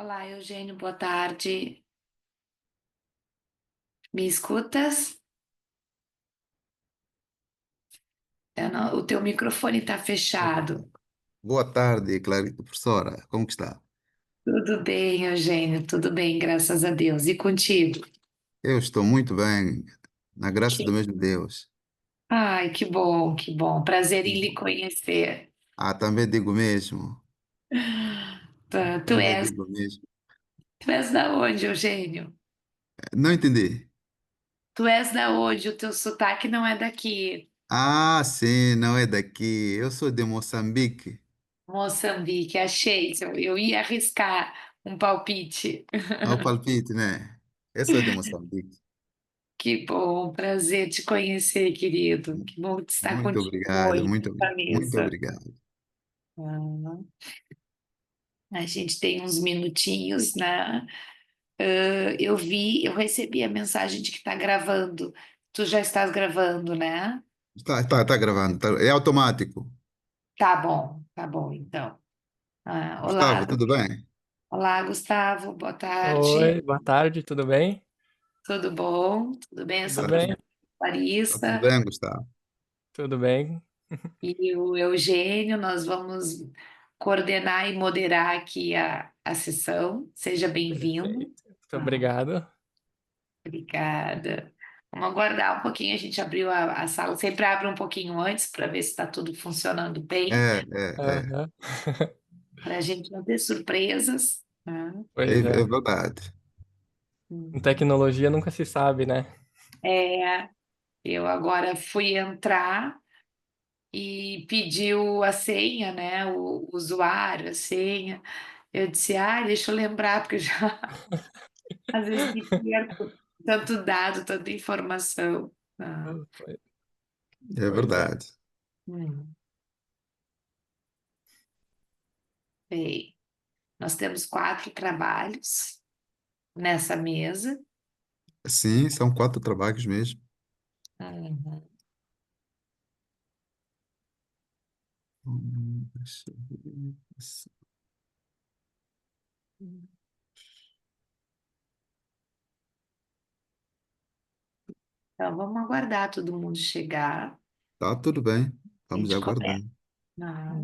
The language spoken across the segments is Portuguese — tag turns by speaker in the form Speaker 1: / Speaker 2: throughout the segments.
Speaker 1: Olá, Eugênio, boa tarde. Me escutas? O teu microfone está fechado.
Speaker 2: Boa tarde, Clarita, professora. Como que está?
Speaker 1: Tudo bem, Eugênio, tudo bem, graças a Deus. E contigo?
Speaker 2: Eu estou muito bem, na graça do
Speaker 1: Que-
Speaker 2: mesmo Deus.
Speaker 1: Ai, que bom, que bom. Prazer em lhe conhecer.
Speaker 2: Ah, também digo mesmo.
Speaker 1: Tá, Tu
Speaker 2: Também
Speaker 1: és,
Speaker 2: digo mesmo.
Speaker 1: tu és da onde, Eugênio?
Speaker 2: Não entendi.
Speaker 1: Tu és da onde? O teu sotaque não é daqui.
Speaker 2: Ah, sim, não é daqui. Eu sou de Moçambique.
Speaker 1: Moçambique, achei. Eu ia arriscar um palpite.
Speaker 2: Ao palpite, né? Eu sou de Moçambique.
Speaker 1: Que bom, prazer te conhecer, querido. Que bom estar
Speaker 2: Muito
Speaker 1: contigo
Speaker 2: obrigado,
Speaker 1: hoje nessa
Speaker 2: muito
Speaker 1: mesa.
Speaker 2: obrigado.
Speaker 1: Ah, a gente tem uns minutinhos, né? Eu recebi a mensagem de que está gravando. Tu já estás gravando, né?
Speaker 2: Está gravando. É automático.
Speaker 1: Tá bom, então. Olá,
Speaker 2: Gustavo, tudo bem?
Speaker 1: olá, Gustavo, boa tarde.
Speaker 3: Oi, boa tarde, tudo bem?
Speaker 1: Tudo bom? Tudo bem? Eu
Speaker 3: Tudo
Speaker 1: sou a
Speaker 2: Tá
Speaker 3: bem?
Speaker 2: tudo,
Speaker 1: professora
Speaker 2: tá tudo
Speaker 1: Larissa
Speaker 2: bem, Gustavo?
Speaker 3: Tudo bem?
Speaker 1: e o Eugênio. Nós vamos coordenar e moderar aqui a sessão. Seja bem-vindo.
Speaker 3: Perfeito. Muito
Speaker 1: Ah,
Speaker 3: obrigado.
Speaker 1: Obrigada. Vamos aguardar um pouquinho. A gente abriu a sala, sempre abre um pouquinho antes para ver se está tudo funcionando bem,
Speaker 2: É.
Speaker 3: Aham.
Speaker 1: para a gente não ter surpresas, né?
Speaker 3: Pois
Speaker 2: É
Speaker 3: é.
Speaker 2: verdade.
Speaker 3: Com
Speaker 1: Uhum.
Speaker 3: tecnologia nunca se sabe, né?
Speaker 1: É, eu agora fui entrar e pediu a senha, né? O usuário, a senha. Eu disse, deixa eu lembrar, porque eu já às vezes me perco tanto dado, tanta informação. Ah,
Speaker 3: Pois
Speaker 2: É
Speaker 3: pois é.
Speaker 2: verdade.
Speaker 1: hum, bem. Nós temos quatro trabalhos nessa mesa.
Speaker 2: Sim, são quatro trabalhos mesmo.
Speaker 1: Uhum.
Speaker 2: Deixa eu ver.
Speaker 1: Então, vamos aguardar todo mundo chegar.
Speaker 2: Tá tudo bem.
Speaker 1: A
Speaker 2: Vamos
Speaker 1: gente começa.
Speaker 2: aguardando.
Speaker 1: Ah,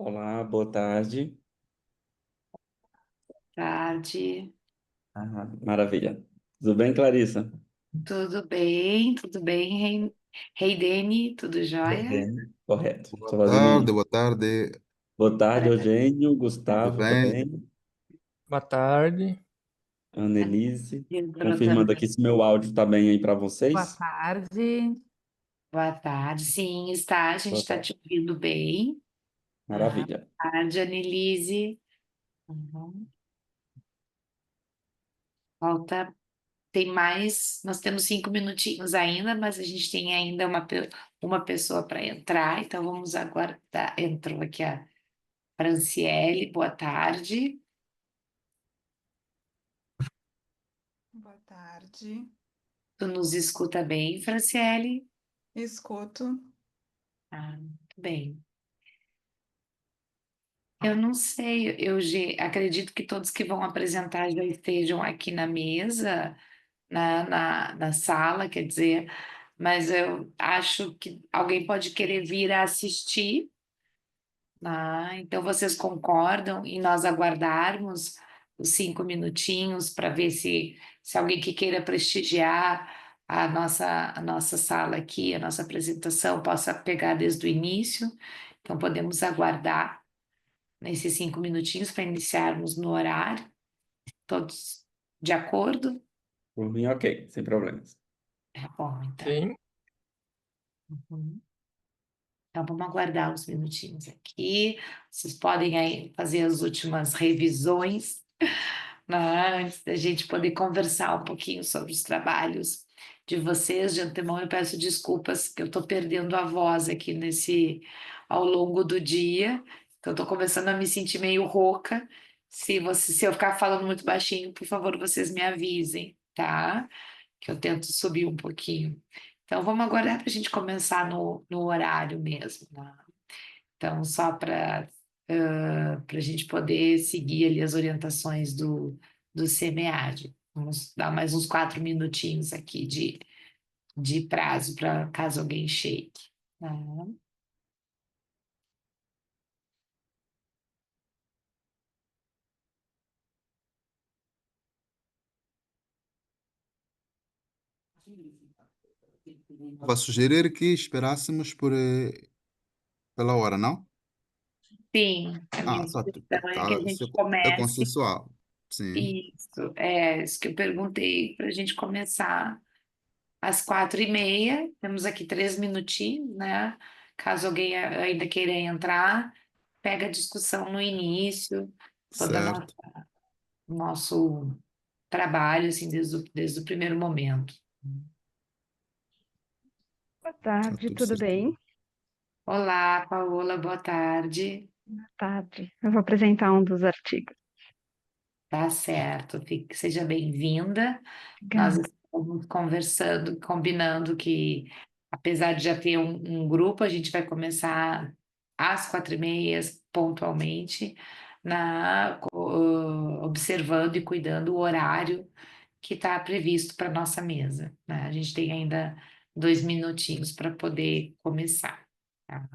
Speaker 4: Olá, boa tarde.
Speaker 1: Tarde.
Speaker 4: Ah, maravilha. Tudo bem, Clarissa?
Speaker 1: Tudo bem, Reidene, tudo jóia?
Speaker 4: Bem. Correto.
Speaker 2: Boa
Speaker 4: Estou fazendo
Speaker 2: tarde,
Speaker 4: isso.
Speaker 2: boa tarde.
Speaker 4: Boa tarde,
Speaker 1: Maravilha.
Speaker 4: Eugênio,
Speaker 2: Tudo
Speaker 4: Gustavo
Speaker 2: bem?
Speaker 4: também,
Speaker 3: Boa tarde.
Speaker 4: Annelise.
Speaker 1: Entrou
Speaker 4: Confirmando aqui
Speaker 1: também.
Speaker 4: se meu áudio está bem aí para
Speaker 5: Boa
Speaker 4: vocês.
Speaker 5: tarde.
Speaker 1: Boa tarde. Sim, está. A gente
Speaker 4: Boa
Speaker 1: está
Speaker 4: tarde.
Speaker 1: te ouvindo bem. Ah,
Speaker 4: Maravilha.
Speaker 1: boa tarde, Annelise. Uhum. Falta, tem mais. Nós temos 5 minutinhos ainda, mas a gente tem ainda uma pessoa para entrar, então vamos aguardar. Entrou aqui a Franciele. Boa tarde.
Speaker 5: Boa tarde.
Speaker 1: Tu nos escuta bem, Franciele?
Speaker 5: Escuto.
Speaker 1: Muito bem. Eu não sei, acredito que todos que vão apresentar já estejam aqui na mesa, na sala, quer dizer, mas eu acho que alguém pode querer vir a assistir, né? Então vocês concordam em nós aguardarmos os 5 minutinhos para ver se alguém que queira prestigiar a nossa sala aqui, a nossa apresentação, possa pegar desde o início. Então podemos aguardar nesses 5 minutinhos para iniciarmos no horário, todos de acordo?
Speaker 4: Por mim, ok, sem problemas.
Speaker 1: É bom, então.
Speaker 3: Sim,
Speaker 1: Uhum. Então, vamos aguardar uns minutinhos aqui. Vocês podem aí fazer as últimas revisões, né, antes da gente poder conversar um pouquinho sobre os trabalhos de vocês. De antemão, eu peço desculpas que eu estou perdendo a voz aqui ao longo do dia. Então, estou começando a me sentir meio rouca. Se eu ficar falando muito baixinho, por favor, vocês me avisem, tá? Que eu tento subir um pouquinho. Então, vamos aguardar para a gente começar no horário mesmo, né? Então, só para a gente poder seguir ali as orientações do SEMEAD. Vamos dar mais uns 4 minutinhos aqui de prazo para caso alguém chegue, né?
Speaker 2: Vou sugerir que esperássemos pela hora, não?
Speaker 1: Sim, a minha
Speaker 2: Só
Speaker 1: sugestão é que a
Speaker 2: isso
Speaker 1: gente
Speaker 2: é
Speaker 1: comece
Speaker 2: consensual. Sim,
Speaker 1: isso que eu perguntei para a gente começar às 4h30. Temos aqui 3 minutinhos, né? Caso alguém ainda queira entrar, pega a discussão no início, toda
Speaker 2: certo.
Speaker 1: nosso trabalho, assim, desde o primeiro momento.
Speaker 5: Boa
Speaker 2: Está
Speaker 5: tarde,
Speaker 2: tudo
Speaker 5: tudo bem?
Speaker 2: certinho.
Speaker 1: Olá, Paola, boa tarde.
Speaker 5: Boa tarde. Eu vou apresentar um dos artigos.
Speaker 1: Tá certo, seja bem-vinda. Nós
Speaker 5: Obrigada.
Speaker 1: estamos conversando, combinando que, apesar de já ter um grupo, a gente vai começar às 4h30, pontualmente, observando e cuidando o horário que está previsto para nossa mesa, né? A gente tem ainda 2 minutinhos para poder começar. Tá?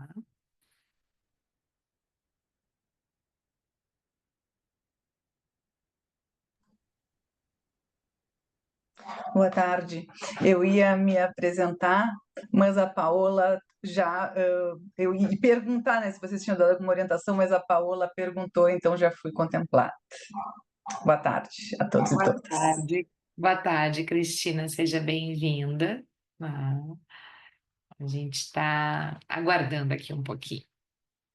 Speaker 6: Boa tarde. Eu ia me apresentar, mas a Paola já. Eu ia perguntar, né, se vocês tinham dado alguma orientação, mas a Paola perguntou, então já fui contemplada. Boa tarde a todos e
Speaker 1: Boa
Speaker 6: todas.
Speaker 1: tarde. Boa tarde, Cristina, seja bem-vinda. A gente está aguardando aqui um pouquinho.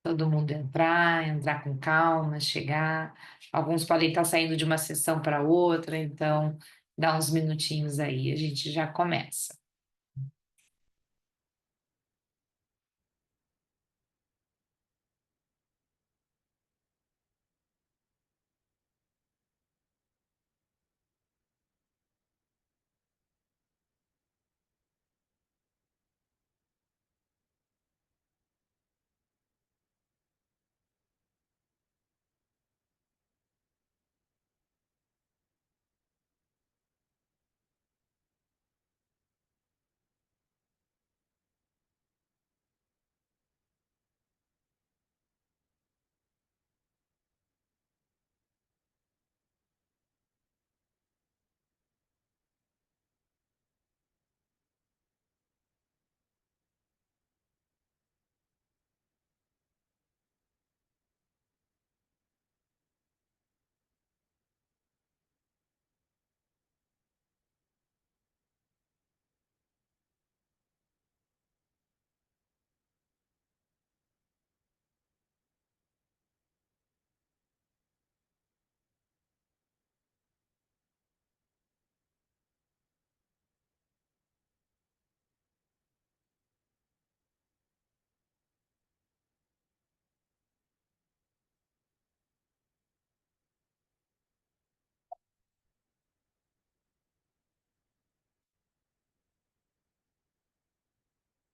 Speaker 1: Todo mundo entrar com calma, chegar. Alguns podem estar saindo de uma sessão para outra, então dá uns minutinhos aí, a gente já começa.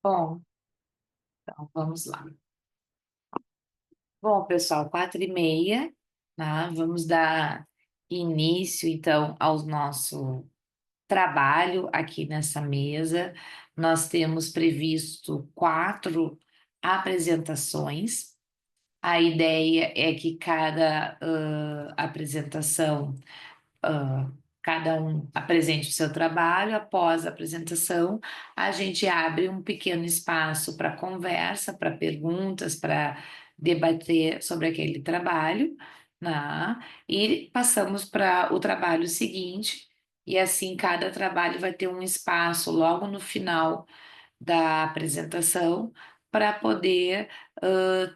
Speaker 1: Bom, então vamos lá. Bom, pessoal, 4h30, tá? Vamos dar início, então, ao nosso trabalho aqui nessa mesa. Nós temos previsto 4 apresentações. A ideia é que cada apresentação, ah, cada um apresente o seu trabalho. Após a apresentação, a gente abre um pequeno espaço para conversa, para perguntas, para debater sobre aquele trabalho, né? E passamos para o trabalho seguinte, e assim cada trabalho vai ter um espaço logo no final da apresentação para poder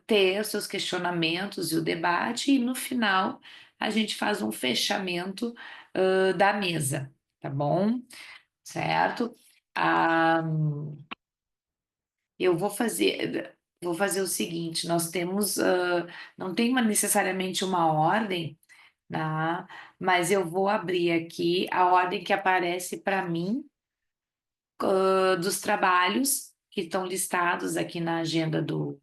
Speaker 1: ter os seus questionamentos e o debate, e no final a gente faz um fechamento da mesa, tá bom? Certo? Ah, eu vou fazer o seguinte: nós temos, não tem necessariamente uma ordem, tá? Mas eu vou abrir aqui a ordem que aparece para mim dos trabalhos que estão listados aqui na agenda do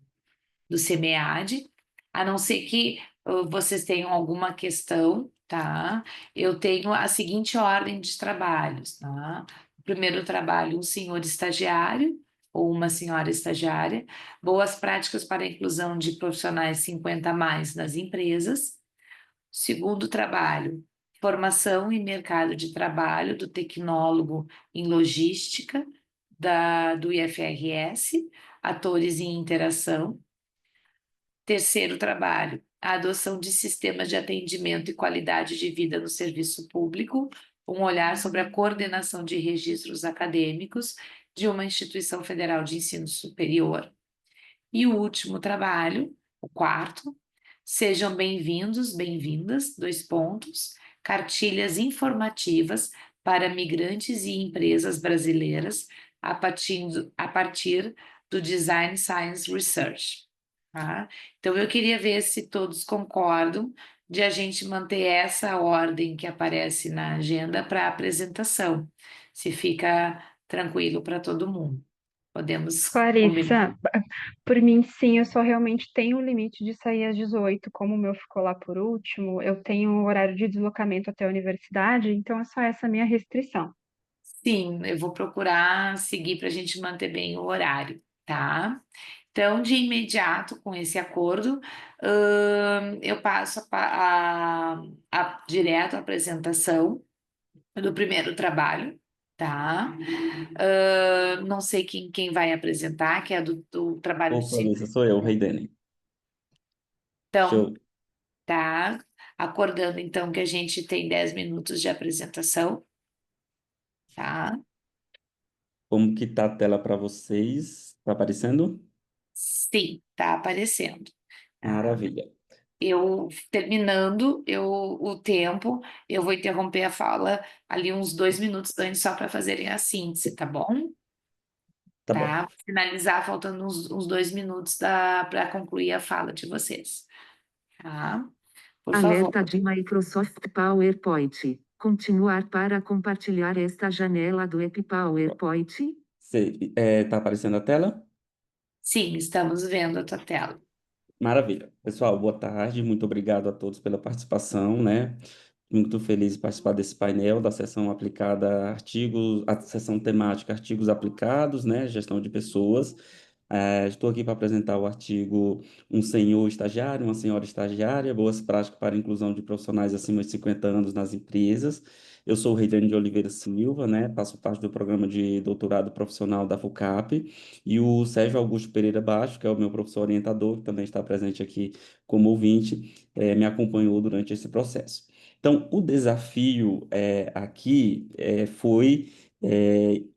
Speaker 1: CMEAD, a não ser que vocês tenham alguma questão, tá? Eu tenho a seguinte ordem de trabalhos, tá? O primeiro trabalho, um senhor estagiário ou uma senhora estagiária, boas práticas para a inclusão de profissionais 50 a mais nas empresas. Segundo trabalho, formação e mercado de trabalho do tecnólogo em logística do IFRS, atores em interação. Terceiro trabalho, a adoção de sistemas de atendimento e qualidade de vida no serviço público, um olhar sobre a coordenação de registros acadêmicos de uma instituição federal de ensino superior. E o último trabalho, o quarto, sejam bem-vindos, bem-vindas, 2 pontos, cartilhas informativas para migrantes e empresas brasileiras a partir do Design Science Research. Tá? Então, eu queria ver se todos concordam de a gente manter essa ordem que aparece na agenda para a apresentação, se fica tranquilo para todo mundo. Podemos combinar?
Speaker 5: Clarissa, por mim, sim, eu só realmente tenho o limite de sair às 18. Como o meu ficou lá por último, eu tenho um horário de deslocamento até a universidade, então é só essa minha restrição.
Speaker 1: Sim, eu vou procurar seguir para a gente manter bem o horário, tá? Então, de imediato, com esse acordo, eu passo direto à apresentação do primeiro trabalho, tá? Não sei quem vai apresentar, que é do trabalho
Speaker 4: Ô,
Speaker 1: de segundo.
Speaker 4: Clarissa, sou eu, o Rei Dene.
Speaker 1: Então,
Speaker 4: Show.
Speaker 1: tá? Acordando, então, que a gente tem 10 minutos de apresentação, tá?
Speaker 4: Como que tá a tela para vocês? Tá aparecendo?
Speaker 1: Sim, tá aparecendo. Tá?
Speaker 4: Maravilha.
Speaker 1: Eu terminando o tempo, eu vou interromper a fala ali uns 2 minutos antes só para fazerem a síntese, tá bom?
Speaker 4: Tá bom.
Speaker 1: Tá? Finalizar faltando uns 2 minutos para concluir a fala de vocês, tá? Por favor.
Speaker 7: Alerta de Microsoft PowerPoint. Continuar para compartilhar esta janela do App PowerPoint.
Speaker 4: Tá aparecendo a tela?
Speaker 1: Sim, estamos vendo a tua tela.
Speaker 4: Maravilha. Pessoal, boa tarde. Muito obrigado a todos pela participação, né? Muito feliz de participar desse painel da sessão aplicada a artigos, a sessão temática artigos aplicados, né? Gestão de pessoas. Estou aqui para apresentar o artigo Um Senhor Estagiário, uma Senhora Estagiária, Boas Práticas para a Inclusão de Profissionais acima de 50 anos nas Empresas. Eu sou o Reidane de Oliveira Silva, né? Faço parte do programa de doutorado profissional da FUCAP, e o Sérgio Augusto Pereira Baixo, que é o meu professor orientador, que também está presente aqui como ouvinte, me acompanhou durante esse processo. Então, o desafio aqui foi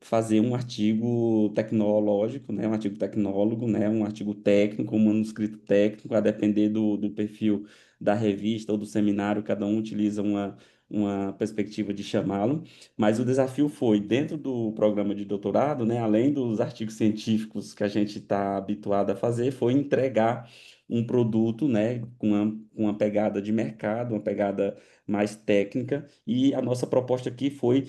Speaker 4: fazer um artigo tecnológico, né, um artigo tecnólogo, né, um artigo técnico, um manuscrito técnico, a depender do perfil da revista ou do seminário, cada um utiliza uma perspectiva de chamá-lo, mas o desafio foi, dentro do programa de doutorado, né, além dos artigos científicos que a gente está habituado a fazer, foi entregar um produto, né, com uma pegada de mercado, uma pegada mais técnica, e a nossa proposta aqui foi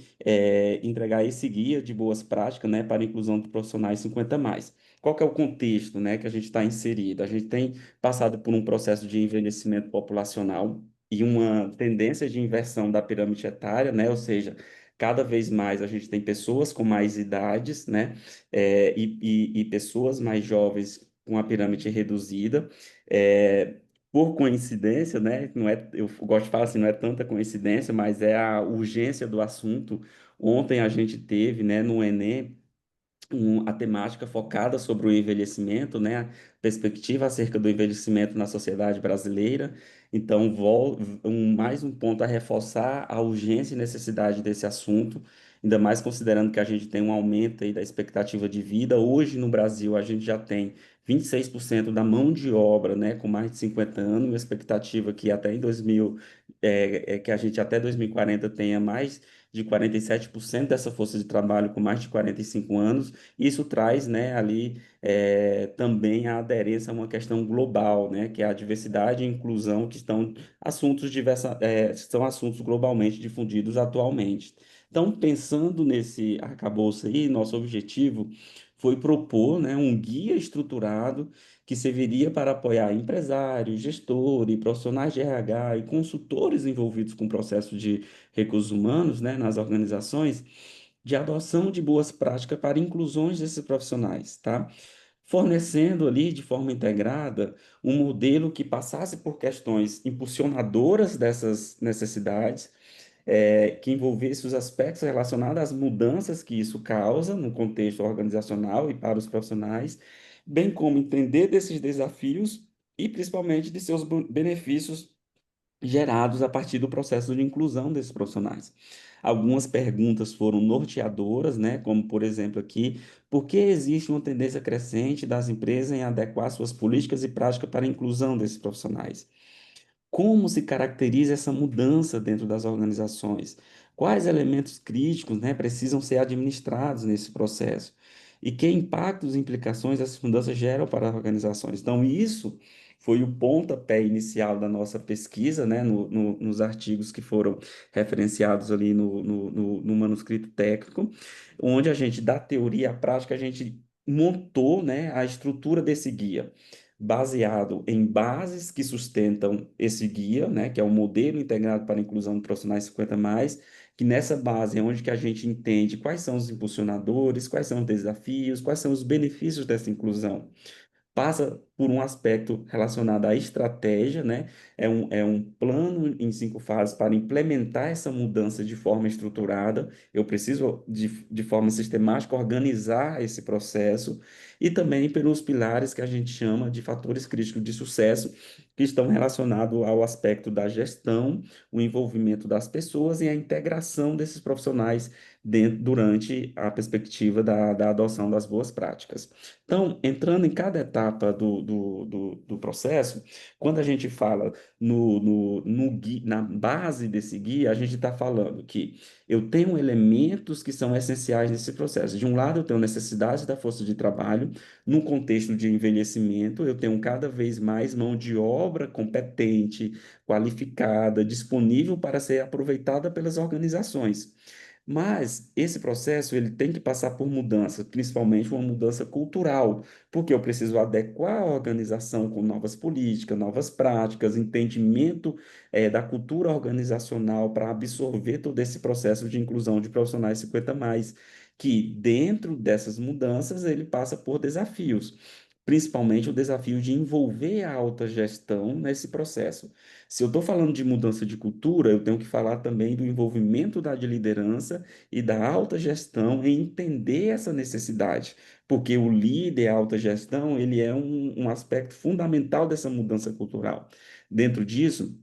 Speaker 4: entregar esse guia de boas práticas, né, para a inclusão de profissionais 50 mais. Qual que é o contexto, né, que a gente está inserido? A gente tem passado por um processo de envelhecimento populacional e uma tendência de inversão da pirâmide etária, né, ou seja, cada vez mais a gente tem pessoas com mais idades, né, e pessoas mais jovens com a pirâmide reduzida. É, por coincidência, né? Não é, eu gosto de falar assim, não é tanta coincidência, mas é a urgência do assunto. Ontem a gente teve, né, no Enem, a temática focada sobre o envelhecimento, né, a perspectiva acerca do envelhecimento na sociedade brasileira. Então, mais um ponto a reforçar a urgência e necessidade desse assunto, ainda mais considerando que a gente tem um aumento aí da expectativa de vida. Hoje, no Brasil, a gente já tem 26% da mão de obra, né, com mais de 50 anos, uma expectativa que até em 2000, que a gente até 2040 tenha mais de 47% dessa força de trabalho com mais de 45 anos. Isso traz, né, ali também a aderência a uma questão global, né, que é a diversidade e inclusão, que estão são assuntos globalmente difundidos atualmente. Então, pensando nesse arcabouço aí, nosso objetivo foi propor, né, um guia estruturado que serviria para apoiar empresários, gestores, profissionais de RH e consultores envolvidos com o processo de recursos humanos, né, nas organizações, de adoção de boas práticas para inclusões desses profissionais, tá? Fornecendo ali de forma integrada um modelo que passasse por questões impulsionadoras dessas necessidades, que envolvesse os aspectos relacionados às mudanças que isso causa no contexto organizacional e para os profissionais, bem como entender desses desafios e principalmente de seus benefícios gerados a partir do processo de inclusão desses profissionais. Algumas perguntas foram norteadoras, né, como por exemplo aqui, por que existe uma tendência crescente das empresas em adequar suas políticas e práticas para a inclusão desses profissionais? Como se caracteriza essa mudança dentro das organizações? Quais elementos críticos, né, precisam ser administrados nesse processo? E que impactos e implicações essas mudanças geram para as organizações? Então, isso foi o pontapé inicial da nossa pesquisa, né, nos artigos que foram referenciados ali no manuscrito técnico, onde a gente, da teoria à prática, a gente montou, né, a estrutura desse guia baseado em bases que sustentam esse guia, né, que é o modelo integrado para a inclusão de profissionais 50 mais, que nessa base é onde que a gente entende quais são os impulsionadores, quais são os desafios, quais são os benefícios dessa inclusão. Passa por um aspecto relacionado à estratégia, né? É um plano em 5 fases para implementar essa mudança de forma estruturada. Eu preciso, de forma sistemática, organizar esse processo e também pelos pilares que a gente chama de fatores críticos de sucesso, que estão relacionados ao aspecto da gestão, o envolvimento das pessoas e a integração desses profissionais durante a perspectiva da adoção das boas práticas. Então, entrando em cada etapa do processo, quando a gente fala na base desse guia, a gente está falando que eu tenho elementos que são essenciais nesse processo. De um lado, eu tenho necessidade da força de trabalho, num contexto de envelhecimento, eu tenho cada vez mais mão de obra competente, qualificada, disponível para ser aproveitada pelas organizações. Mas esse processo ele tem que passar por mudança, principalmente uma mudança cultural, porque eu preciso adequar a organização com novas políticas, novas práticas, entendimento da cultura organizacional para absorver todo esse processo de inclusão de profissionais 50 mais, que dentro dessas mudanças ele passa por desafios. Principalmente o desafio de envolver a alta gestão nesse processo. Se eu estou falando de mudança de cultura, eu tenho que falar também do envolvimento da de liderança e da alta gestão em entender essa necessidade, porque o líder, a alta gestão, ele é um aspecto fundamental dessa mudança cultural. Dentro disso,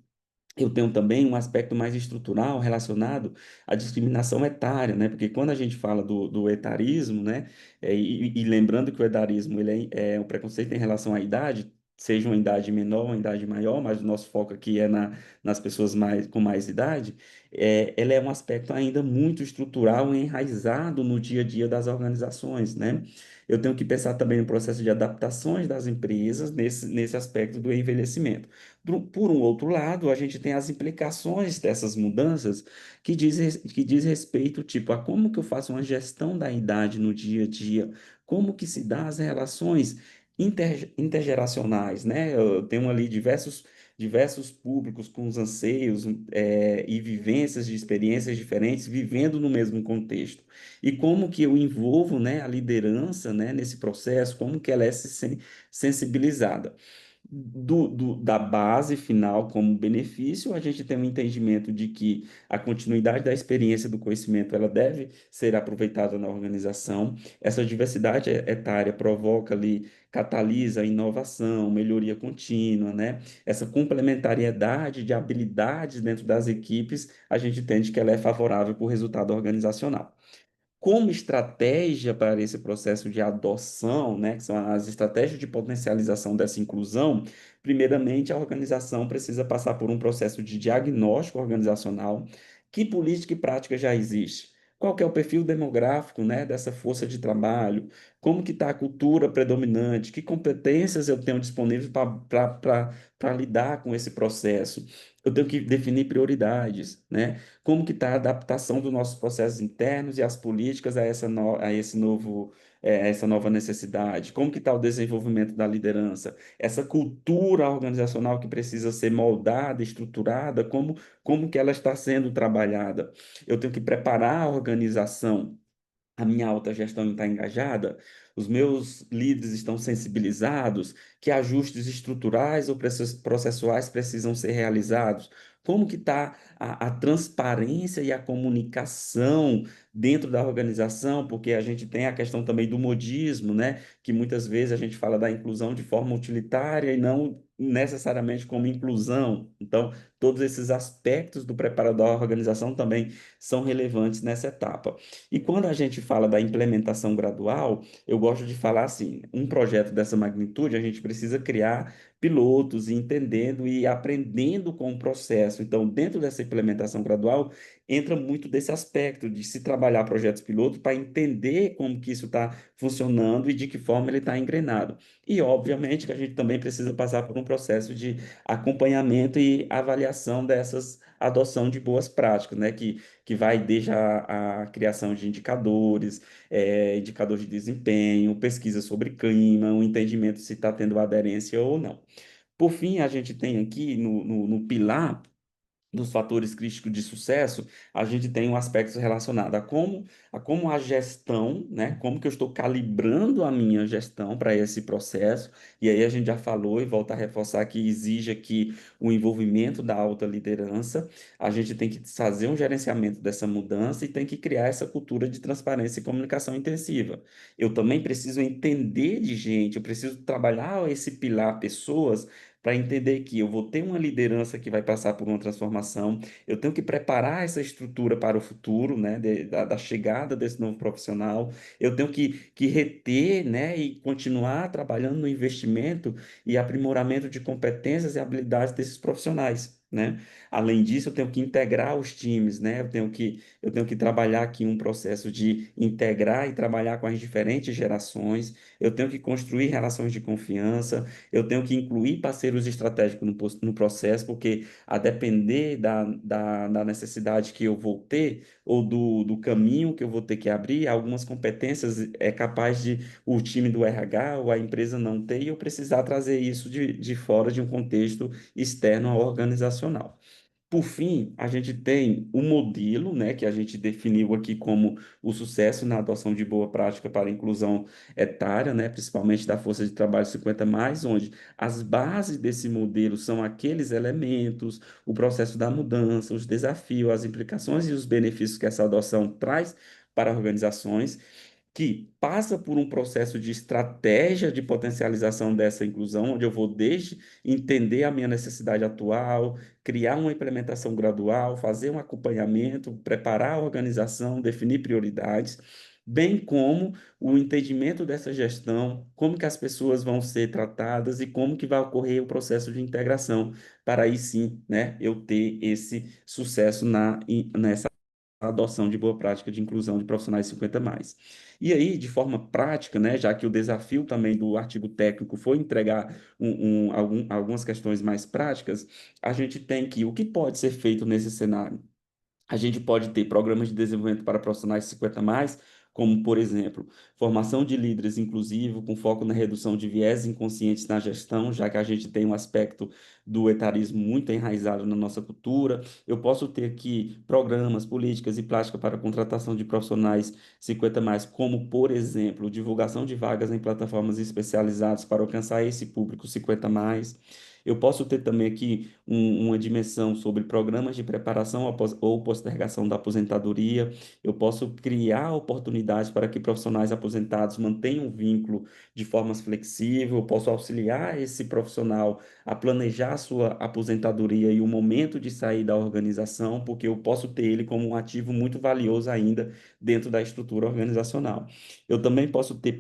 Speaker 4: eu tenho também um aspecto mais estrutural relacionado à discriminação etária, né? Porque quando a gente fala do etarismo, né? E lembrando que o etarismo ele é um preconceito em relação à idade, seja uma idade menor, uma idade maior, mas o nosso foco aqui é nas pessoas com mais idade, ela é um aspecto ainda muito estrutural e enraizado no dia a dia das organizações, né? Eu tenho que pensar também no processo de adaptações das empresas nesse aspecto do envelhecimento. Por um outro lado, a gente tem as implicações dessas mudanças que diz respeito, tipo, a como que eu faço uma gestão da idade no dia a dia, como que se dá as relações intergeracionais, né? Eu tenho ali diversos públicos com os anseios, e vivências de experiências diferentes, vivendo no mesmo contexto. E como que eu envolvo, né, a liderança, né, nesse processo, como que ela é sensibilizada da base final como benefício, a gente tem um entendimento de que a continuidade da experiência do conhecimento ela deve ser aproveitada na organização. Essa diversidade etária provoca ali, catalisa a inovação, melhoria contínua, né? Essa complementariedade de habilidades dentro das equipes, a gente entende que ela é favorável para o resultado organizacional. Como estratégia para esse processo de adoção, né, que são as estratégias de potencialização dessa inclusão, primeiramente a organização precisa passar por um processo de diagnóstico organizacional. Que política e prática já existe? Qual que é o perfil demográfico, né, dessa força de trabalho? Como que está a cultura predominante? Que competências eu tenho disponíveis para lidar com esse processo? Eu tenho que definir prioridades, né? Como que está a adaptação dos nossos processos internos e as políticas a esse novo, a essa nova necessidade? Como que está o desenvolvimento da liderança? Essa cultura organizacional que precisa ser moldada, estruturada, como que ela está sendo trabalhada? Eu tenho que preparar a organização, a minha alta gestão está engajada, os meus líderes estão sensibilizados, que ajustes estruturais ou processuais precisam ser realizados. Como que está a transparência e a comunicação dentro da organização? Porque a gente tem a questão também do modismo, né? Que muitas vezes a gente fala da inclusão de forma utilitária e não necessariamente como inclusão. Então, todos esses aspectos do preparo da organização também são relevantes nessa etapa. E quando a gente fala da implementação gradual, eu gosto de falar assim, um projeto dessa magnitude, a gente precisa criar pilotos, e entendendo e aprendendo com o processo. Então, dentro dessa implementação gradual, entra muito desse aspecto de se trabalhar projetos piloto para entender como que isso está funcionando e de que forma ele está engrenado. E, obviamente, que a gente também precisa passar por um processo de acompanhamento e avaliação dessas adoção de boas práticas, né? Que vai desde a criação de indicadores, indicadores de desempenho, pesquisa sobre clima, o entendimento se está tendo aderência ou não. Por fim, a gente tem aqui no pilar dos fatores críticos de sucesso, a gente tem um aspecto relacionado a como a gestão, né? Como que eu estou calibrando a minha gestão para esse processo. E aí a gente já falou e volta a reforçar que exige aqui o envolvimento da alta liderança. A gente tem que fazer um gerenciamento dessa mudança e tem que criar essa cultura de transparência e comunicação intensiva. Eu também preciso entender de gente, eu preciso trabalhar esse pilar pessoas para entender que eu vou ter uma liderança que vai passar por uma transformação, eu tenho que preparar essa estrutura para o futuro, né, da chegada desse novo profissional, eu tenho que reter, né, e continuar trabalhando no investimento e aprimoramento de competências e habilidades desses profissionais. Né? Além disso, eu tenho que integrar os times, né? Eu tenho que trabalhar aqui um processo de integrar e trabalhar com as diferentes gerações. Eu tenho que construir relações de confiança. Eu tenho que incluir parceiros estratégicos no processo, porque a depender da necessidade que eu vou ter, ou do caminho que eu vou ter que abrir, algumas competências é capaz de o time do RH ou a empresa não ter, e eu precisar trazer isso de fora de um contexto externo organizacional. Por fim, a gente tem o modelo, né, que a gente definiu aqui como o sucesso na adoção de boa prática para a inclusão etária, né, principalmente da força de trabalho 50 mais, onde as bases desse modelo são aqueles elementos, o processo da mudança, os desafios, as implicações e os benefícios que essa adoção traz para organizações, que passa por um processo de estratégia de potencialização dessa inclusão, onde eu vou desde entender a minha necessidade atual, criar uma implementação gradual, fazer um acompanhamento, preparar a organização, definir prioridades. bem como o entendimento dessa gestão, como que as pessoas vão ser tratadas e como que vai ocorrer o processo de integração, para aí sim, né, eu ter esse sucesso nessa adoção de boa prática de inclusão de profissionais 50 mais. E aí, de forma prática, né, já que o desafio também do artigo técnico foi entregar algumas questões mais práticas, a gente tem que, o que pode ser feito nesse cenário? A gente pode ter programas de desenvolvimento para profissionais 50 mais, como, por exemplo, formação de líderes inclusivos, com foco na redução de viés inconscientes na gestão, já que a gente tem um aspecto do etarismo muito enraizado na nossa cultura. Eu posso ter aqui programas, políticas e práticas para a contratação de profissionais 50 mais, como, por exemplo, divulgação de vagas em plataformas especializadas para alcançar esse público 50 mais. Eu posso ter também aqui uma dimensão sobre programas de preparação ou postergação da aposentadoria. Eu posso criar oportunidades para que profissionais aposentados mantenham o vínculo de forma flexível. Eu posso auxiliar esse profissional a planejar a sua aposentadoria e o momento de sair da organização, porque eu posso ter ele como um ativo muito valioso ainda dentro da estrutura organizacional. Eu também posso ter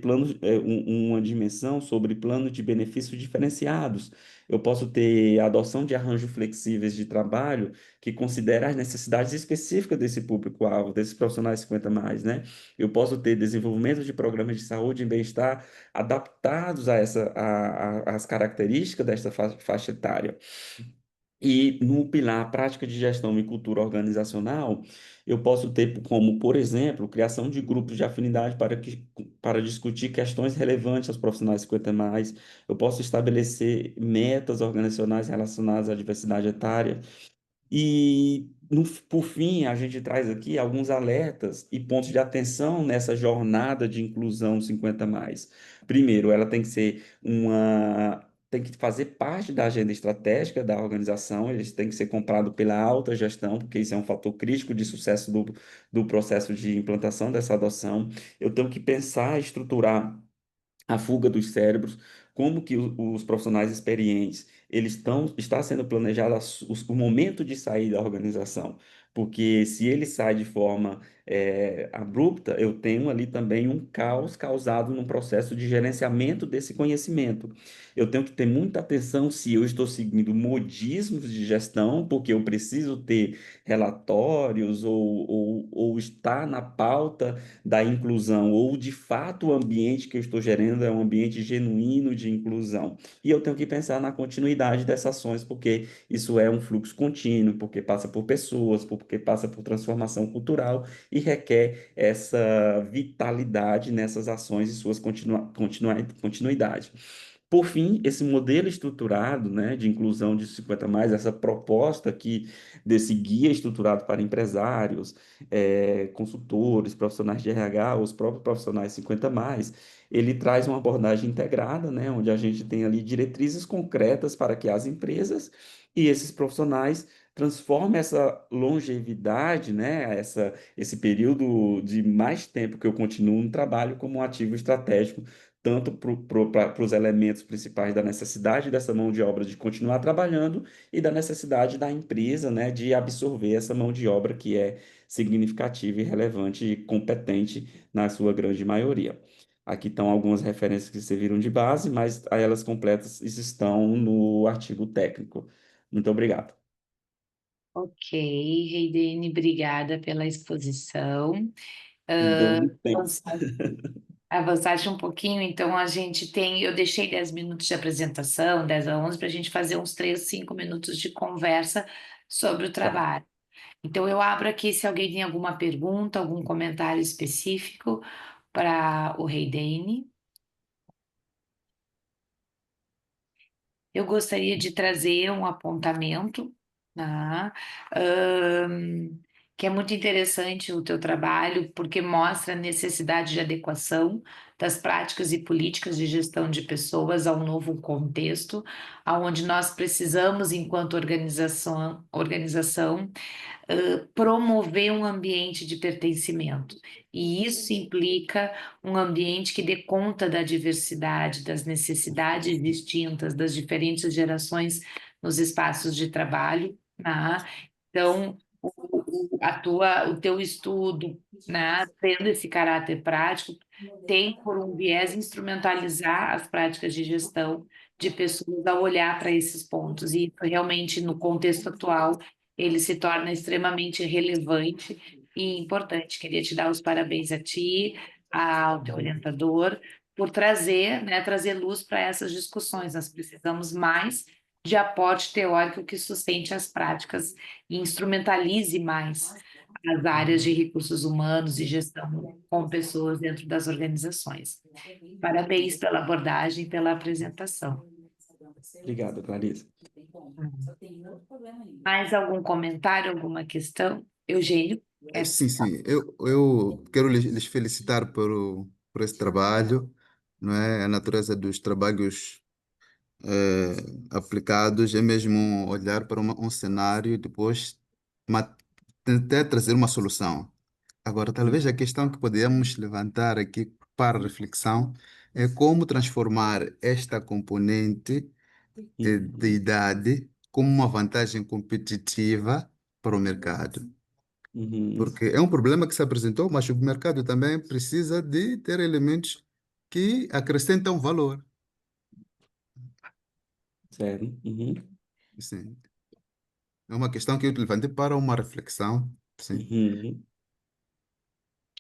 Speaker 4: uma dimensão sobre plano de benefícios diferenciados. Eu posso ter a adoção de arranjos flexíveis de trabalho que considera as necessidades específicas desse público-alvo, desses profissionais 50 mais, né? Eu posso ter desenvolvimento de programas de saúde e bem-estar adaptados às características desta faixa etária. E no pilar prática de gestão e cultura organizacional, eu posso ter como, por exemplo, criação de grupos de afinidade para discutir questões relevantes aos profissionais 50 mais. Eu posso estabelecer metas organizacionais relacionadas à diversidade etária. E, por fim, a gente traz aqui alguns alertas e pontos de atenção nessa jornada de inclusão 50 mais. Primeiro, ela tem que fazer parte da agenda estratégica da organização, eles têm que ser comprados pela alta gestão, porque isso é um fator crítico de sucesso do processo de implantação dessa adoção. Eu tenho que pensar, estruturar a fuga dos cérebros, como que os profissionais experientes, está sendo planejado o momento de sair da organização, porque se ele sai de forma abrupta, eu tenho ali também um caos causado no processo de gerenciamento desse conhecimento. Eu tenho que ter muita atenção se eu estou seguindo modismos de gestão, porque eu preciso ter relatórios ou estar na pauta da inclusão, ou de fato o ambiente que eu estou gerando é um ambiente genuíno de inclusão. E eu tenho que pensar na continuidade dessas ações, porque isso é um fluxo contínuo, porque passa por pessoas, porque passa por transformação cultural e requer essa vitalidade nessas ações e suas continuidade. Por fim, esse modelo estruturado, né, de inclusão de 50 mais, essa proposta aqui desse guia estruturado para empresários, consultores, profissionais de RH, os próprios profissionais 50 mais, ele traz uma abordagem integrada, né, onde a gente tem ali diretrizes concretas para que as empresas e esses profissionais transformem essa longevidade, né, esse período de mais tempo que eu continuo no trabalho como um ativo estratégico tanto para os elementos principais da necessidade dessa mão de obra de continuar trabalhando e da necessidade da empresa, né, de absorver essa mão de obra que é significativa e relevante e competente na sua grande maioria. Aqui estão algumas referências que serviram de base, mas elas completas estão no artigo técnico. Muito obrigado.
Speaker 1: Ok, Reidene, obrigada pela exposição.
Speaker 4: Deu muito tempo.
Speaker 1: Avançaste um pouquinho, então eu deixei 10 minutos de apresentação, 10 a 11, para a gente fazer uns 3, 5 minutos de conversa sobre o
Speaker 4: Tá.
Speaker 1: trabalho. Então eu abro aqui se alguém tem alguma pergunta, algum comentário específico para o Reidene. Eu gostaria de trazer um apontamento, tá? Que é muito interessante o teu trabalho, porque mostra a necessidade de adequação das práticas e políticas de gestão de pessoas ao novo contexto, aonde nós precisamos, enquanto organização, promover um ambiente de pertencimento. E isso implica um ambiente que dê conta da diversidade, das necessidades distintas das diferentes gerações nos espaços de trabalho, tá? Então, o teu estudo né, tendo esse caráter prático, tem por um viés instrumentalizar as práticas de gestão de pessoas a olhar para esses pontos. E realmente, no contexto atual, ele se torna extremamente relevante e importante. Queria te dar os parabéns a ti, ao teu orientador, por trazer, né, trazer luz para essas discussões. Nós precisamos mais de aporte teórico que sustente as práticas e instrumentalize mais as áreas de recursos humanos e gestão com pessoas dentro das organizações. Parabéns pela abordagem e pela apresentação.
Speaker 4: Obrigado, Clarissa.
Speaker 1: Mais algum comentário, alguma questão? Eugênio?
Speaker 2: Sim, sim. Eu quero lhes felicitar por esse trabalho, não é? A natureza dos trabalhos aplicados é mesmo olhar para um cenário e depois ma- tentar trazer uma solução. Agora, talvez a questão que podemos levantar aqui para reflexão é como transformar esta componente de idade como uma vantagem competitiva para o mercado.
Speaker 4: Uhum.
Speaker 2: Porque é um problema que se apresentou, mas o mercado também precisa de ter elementos que acrescentam valor.
Speaker 4: Sério. Uhum.
Speaker 2: Sim. É uma questão que eu levantei para uma reflexão. Sim.
Speaker 4: Uhum.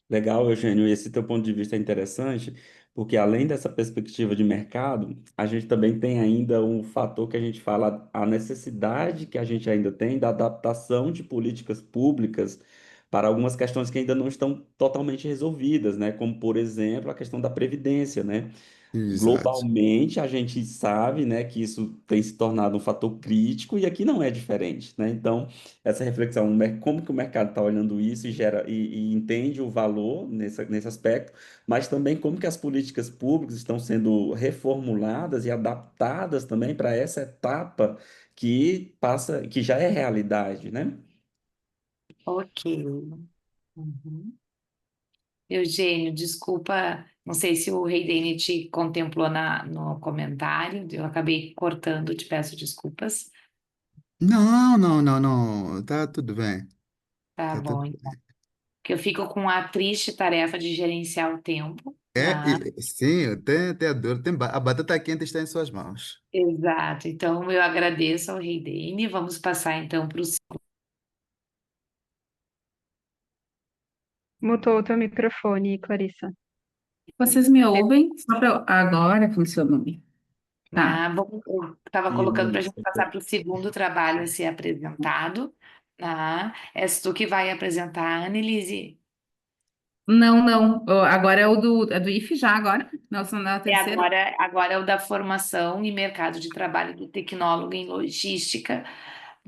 Speaker 4: Legal, Eugênio, esse teu ponto de vista é interessante, porque além dessa perspectiva de mercado, a gente também tem ainda um fator que a gente fala, a necessidade que a gente ainda tem da adaptação de políticas públicas para algumas questões que ainda não estão totalmente resolvidas, né? Como, por exemplo, a questão da previdência, né?
Speaker 2: Exato.
Speaker 4: Globalmente, a gente sabe, né, que isso tem se tornado um fator crítico e aqui não é diferente, né? Então, essa reflexão, como que o mercado está olhando isso e gera e entende o valor nesse aspecto, mas também como que as políticas públicas estão sendo reformuladas e adaptadas também para essa etapa que passa, que já é realidade, né?
Speaker 1: Ok. Uhum. Eugênio, desculpa, não sei se o Reidene te contemplou no comentário, eu acabei cortando, te peço desculpas.
Speaker 2: Não, não, não, não. Tá tudo bem.
Speaker 1: Tá
Speaker 2: Tá
Speaker 1: bom,
Speaker 2: tudo
Speaker 1: então.
Speaker 2: bem.
Speaker 1: Que eu fico com a triste tarefa de gerenciar o tempo, né?
Speaker 2: Sim, tem a dor, a batata quente está em suas mãos.
Speaker 1: Exato. Então, eu agradeço ao Reidene. Vamos passar então para o.
Speaker 5: Mutou o teu microfone, Clarissa.
Speaker 8: Vocês me ouvem? Agora funcionou. Tá.
Speaker 1: Eu estava colocando para a gente passar para o segundo trabalho a ser apresentado. Né? És tu que vai apresentar, Annelise.
Speaker 8: Não, não. Agora é do IF já agora? Não, sou na
Speaker 1: E
Speaker 8: terceira.
Speaker 1: agora é o da formação e mercado de trabalho do tecnólogo em logística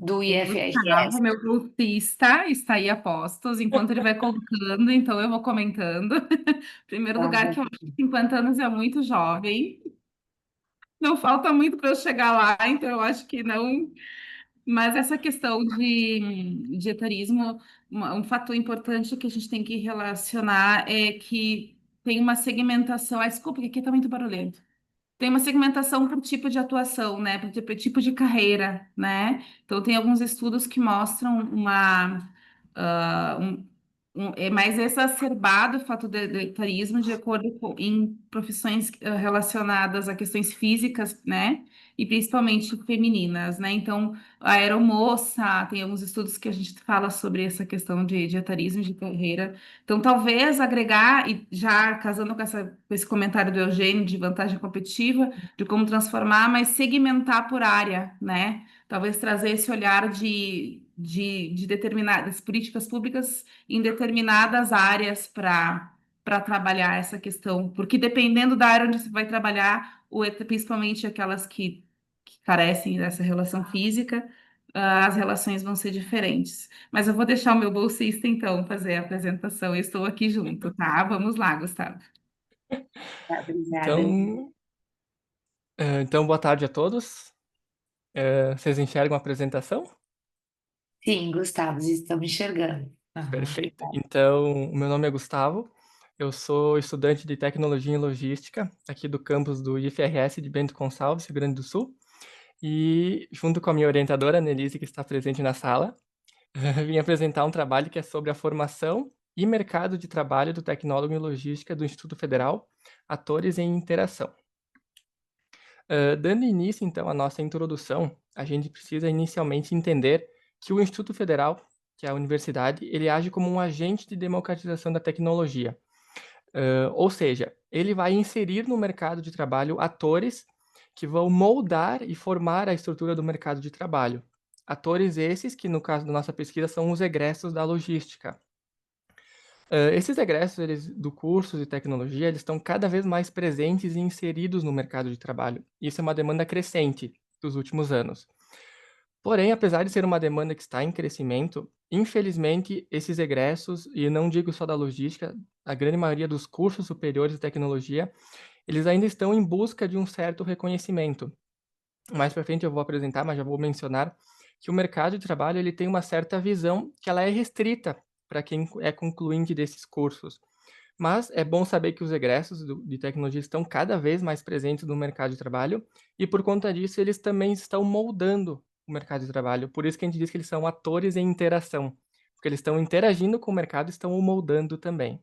Speaker 1: do
Speaker 8: Gustavo,
Speaker 1: IFRS.
Speaker 8: meu bolsista, está aí a postos, enquanto ele vai colocando, então eu vou comentando. Primeiro
Speaker 1: Tá
Speaker 8: lugar,
Speaker 1: bom.
Speaker 8: que eu acho que 50 anos é muito jovem. Não falta muito para eu chegar lá, então eu acho que não. Mas essa questão de etarismo, um fator importante que a gente tem que relacionar é que tem uma segmentação. Ah, desculpa, que aqui está muito barulhento. Tem uma segmentação por tipo de atuação, né? Por tipo de carreira, né? Então, tem alguns estudos que mostram ah, um, é mais exacerbado o fato do etarismo de acordo com em profissões relacionadas a questões físicas, né? E principalmente femininas, né? Então, a aeromoça, tem alguns estudos que a gente fala sobre essa questão de etarismo de carreira. Então, talvez agregar, e já casando com esse comentário do Eugênio de vantagem competitiva, de como transformar, mas segmentar por área, né? Talvez trazer esse olhar de determinadas políticas públicas em determinadas áreas para trabalhar essa questão. Porque dependendo da área onde você vai trabalhar, principalmente aquelas que carecem dessa relação física, as relações vão ser diferentes. Mas eu vou deixar o meu bolsista, então, fazer a apresentação. Eu estou aqui junto, tá? Vamos lá, Gustavo.
Speaker 1: Obrigada.
Speaker 3: Então, boa tarde a todos. Vocês enxergam a apresentação?
Speaker 1: Sim, Gustavo, estamos enxergando. Aham.
Speaker 3: Perfeito. Então, o meu nome é Gustavo, eu sou estudante de Tecnologia em Logística, aqui do campus do IFRS de Bento Gonçalves, Rio Grande do Sul, e junto com a minha orientadora, Nelise, que está presente na sala, vim apresentar um trabalho que é sobre a formação e Mercado de Trabalho do Tecnólogo em Logística do Instituto Federal, Atores em Interação. Dando início, então, à nossa introdução, a gente precisa inicialmente entender que o Instituto Federal, que é a universidade, ele age como um agente de democratização da tecnologia. Ou seja, ele vai inserir no mercado de trabalho atores que vão moldar e formar a estrutura do mercado de trabalho. Atores esses que, no caso da nossa pesquisa, são os egressos da logística. Esses egressos do curso de tecnologia, eles estão cada vez mais presentes e inseridos no mercado de trabalho. Isso é uma demanda crescente dos últimos anos. Porém, apesar de ser uma demanda que está em crescimento, infelizmente, esses egressos, e não digo só da logística, a grande maioria dos cursos superiores de tecnologia, eles ainda estão em busca de um certo reconhecimento. Mais para frente eu vou apresentar, mas já vou mencionar que o mercado de trabalho ele tem uma certa visão que ela é restrita para quem é concluinte desses cursos. Mas é bom saber que os egressos de tecnologia estão cada vez mais presentes no mercado de trabalho e, por conta disso, eles também estão moldando o mercado de trabalho. Por isso que a gente diz que eles são atores em interação, porque eles estão interagindo com o mercado e estão o moldando também.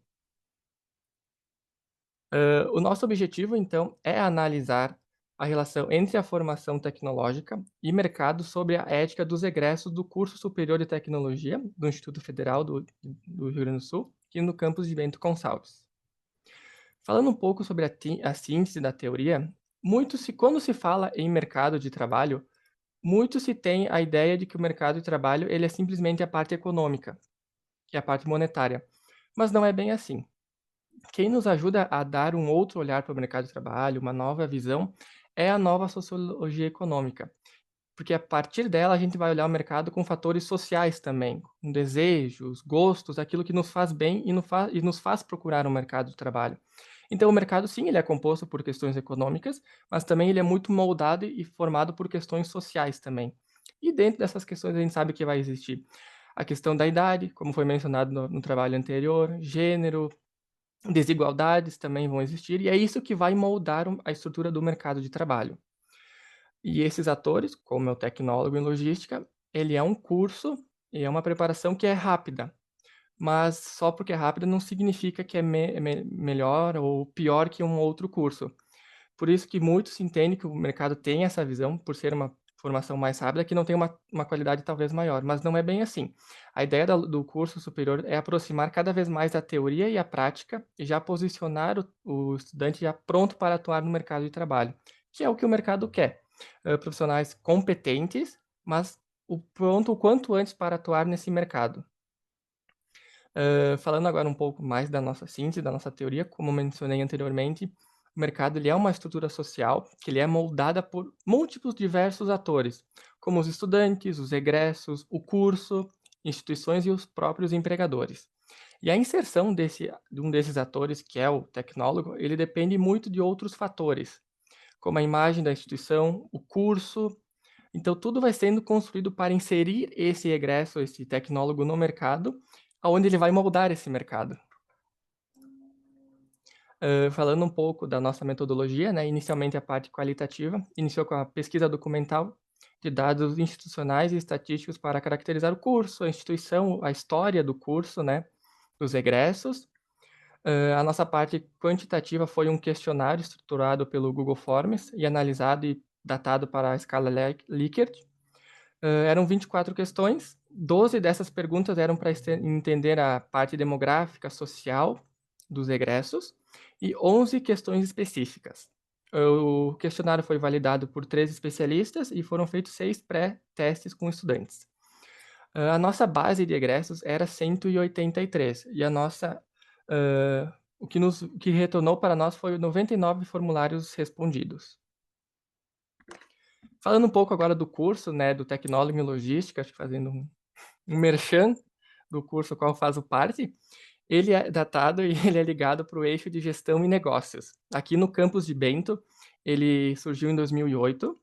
Speaker 3: O nosso objetivo, então, é analisar a relação entre a formação tecnológica e mercado sobre a ética dos egressos do curso superior de tecnologia do Instituto Federal do Rio Grande do Sul, aqui no campus de Bento Gonçalves. Falando um pouco sobre a síntese da teoria, quando se fala em mercado de trabalho, muito se tem a ideia de que o mercado de trabalho ele é simplesmente a parte econômica, que é a parte monetária. Mas não é bem assim. Quem nos ajuda a dar um outro olhar para o mercado de trabalho, uma nova visão, é a nova sociologia econômica. Porque a partir dela a gente vai olhar o mercado com fatores sociais também, com desejos, gostos, aquilo que nos faz bem e nos faz procurar um mercado de trabalho. Então o mercado sim, ele é composto por questões econômicas, mas também ele é muito moldado e formado por questões sociais também. E dentro dessas questões a gente sabe que vai existir a questão da idade, como foi mencionado no trabalho anterior, gênero, desigualdades também vão existir, e é isso que vai moldar a estrutura do mercado de trabalho. E esses atores, como é o tecnólogo em logística, ele é um curso e é uma preparação que é rápida, mas só porque é rápida não significa que é melhor ou pior que um outro curso. Por isso que muitos entendem que o mercado tem essa visão, por ser uma formação mais rápida, que não tem uma qualidade talvez maior, mas não é bem assim. A ideia do curso superior é aproximar cada vez mais a teoria e a prática e já posicionar o estudante já pronto para atuar no mercado de trabalho, que é o que o mercado quer. Profissionais competentes, mas pronto o quanto antes para atuar nesse mercado. Falando agora um pouco mais da nossa síntese, da nossa teoria, como mencionei anteriormente, o mercado ele é uma estrutura social que ele é moldada por múltiplos diversos atores, como os estudantes, os egressos, o curso, instituições e os próprios empregadores. E a inserção de um desses atores, que é o tecnólogo, ele depende muito de outros fatores, como a imagem da instituição, o curso. Então, tudo vai sendo construído para inserir esse egresso, esse tecnólogo no mercado, aonde ele vai moldar esse mercado. Falando um pouco da nossa metodologia, né, inicialmente a parte qualitativa, iniciou com a pesquisa documental de dados institucionais e estatísticos para caracterizar o curso, a instituição, a história do curso, né, dos egressos. A nossa parte quantitativa foi um questionário estruturado pelo Google Forms e analisado e datado para a escala Likert. Eram 24 questões, 12 dessas perguntas eram para entender a parte demográfica, social dos egressos, e 11 questões específicas. O questionário foi validado por 3 especialistas e foram feitos 6 pré-testes com estudantes. A nossa base de egressos era 183, e a nossa, o que retornou para nós foi 99 formulários respondidos. Falando um pouco agora do curso, né, do Tecnólogo em Logística, acho que fazendo um merchan do curso ao qual faço parte, ele é datado e ele é ligado para o eixo de gestão e negócios. Aqui no campus de Bento, ele surgiu em 2008,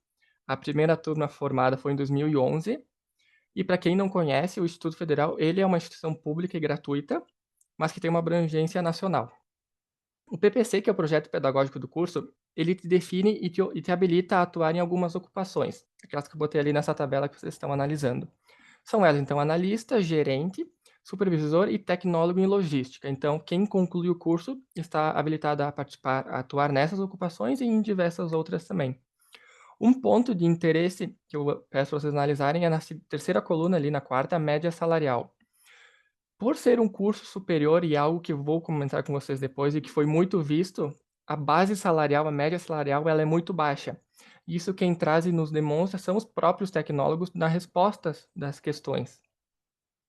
Speaker 3: a primeira turma formada foi em 2011, e para quem não conhece, o Instituto Federal, ele é uma instituição pública e gratuita, mas que tem uma abrangência nacional. O PPC, que é o projeto pedagógico do curso, ele te define e te habilita a atuar em algumas ocupações, aquelas que eu botei ali nessa tabela que vocês estão analisando. São elas, então, analista, gerente, supervisor e tecnólogo em logística. Então, quem conclui o curso está habilitado a participar, a atuar nessas ocupações e em diversas outras também. Um ponto de interesse que eu peço para vocês analisarem é na terceira coluna ali, na quarta, a média salarial. Por ser um curso superior e algo que eu vou comentar com vocês depois e que foi muito visto, a base salarial, a média salarial, ela é muito baixa. Isso quem traz e nos demonstra são os próprios tecnólogos nas respostas das questões.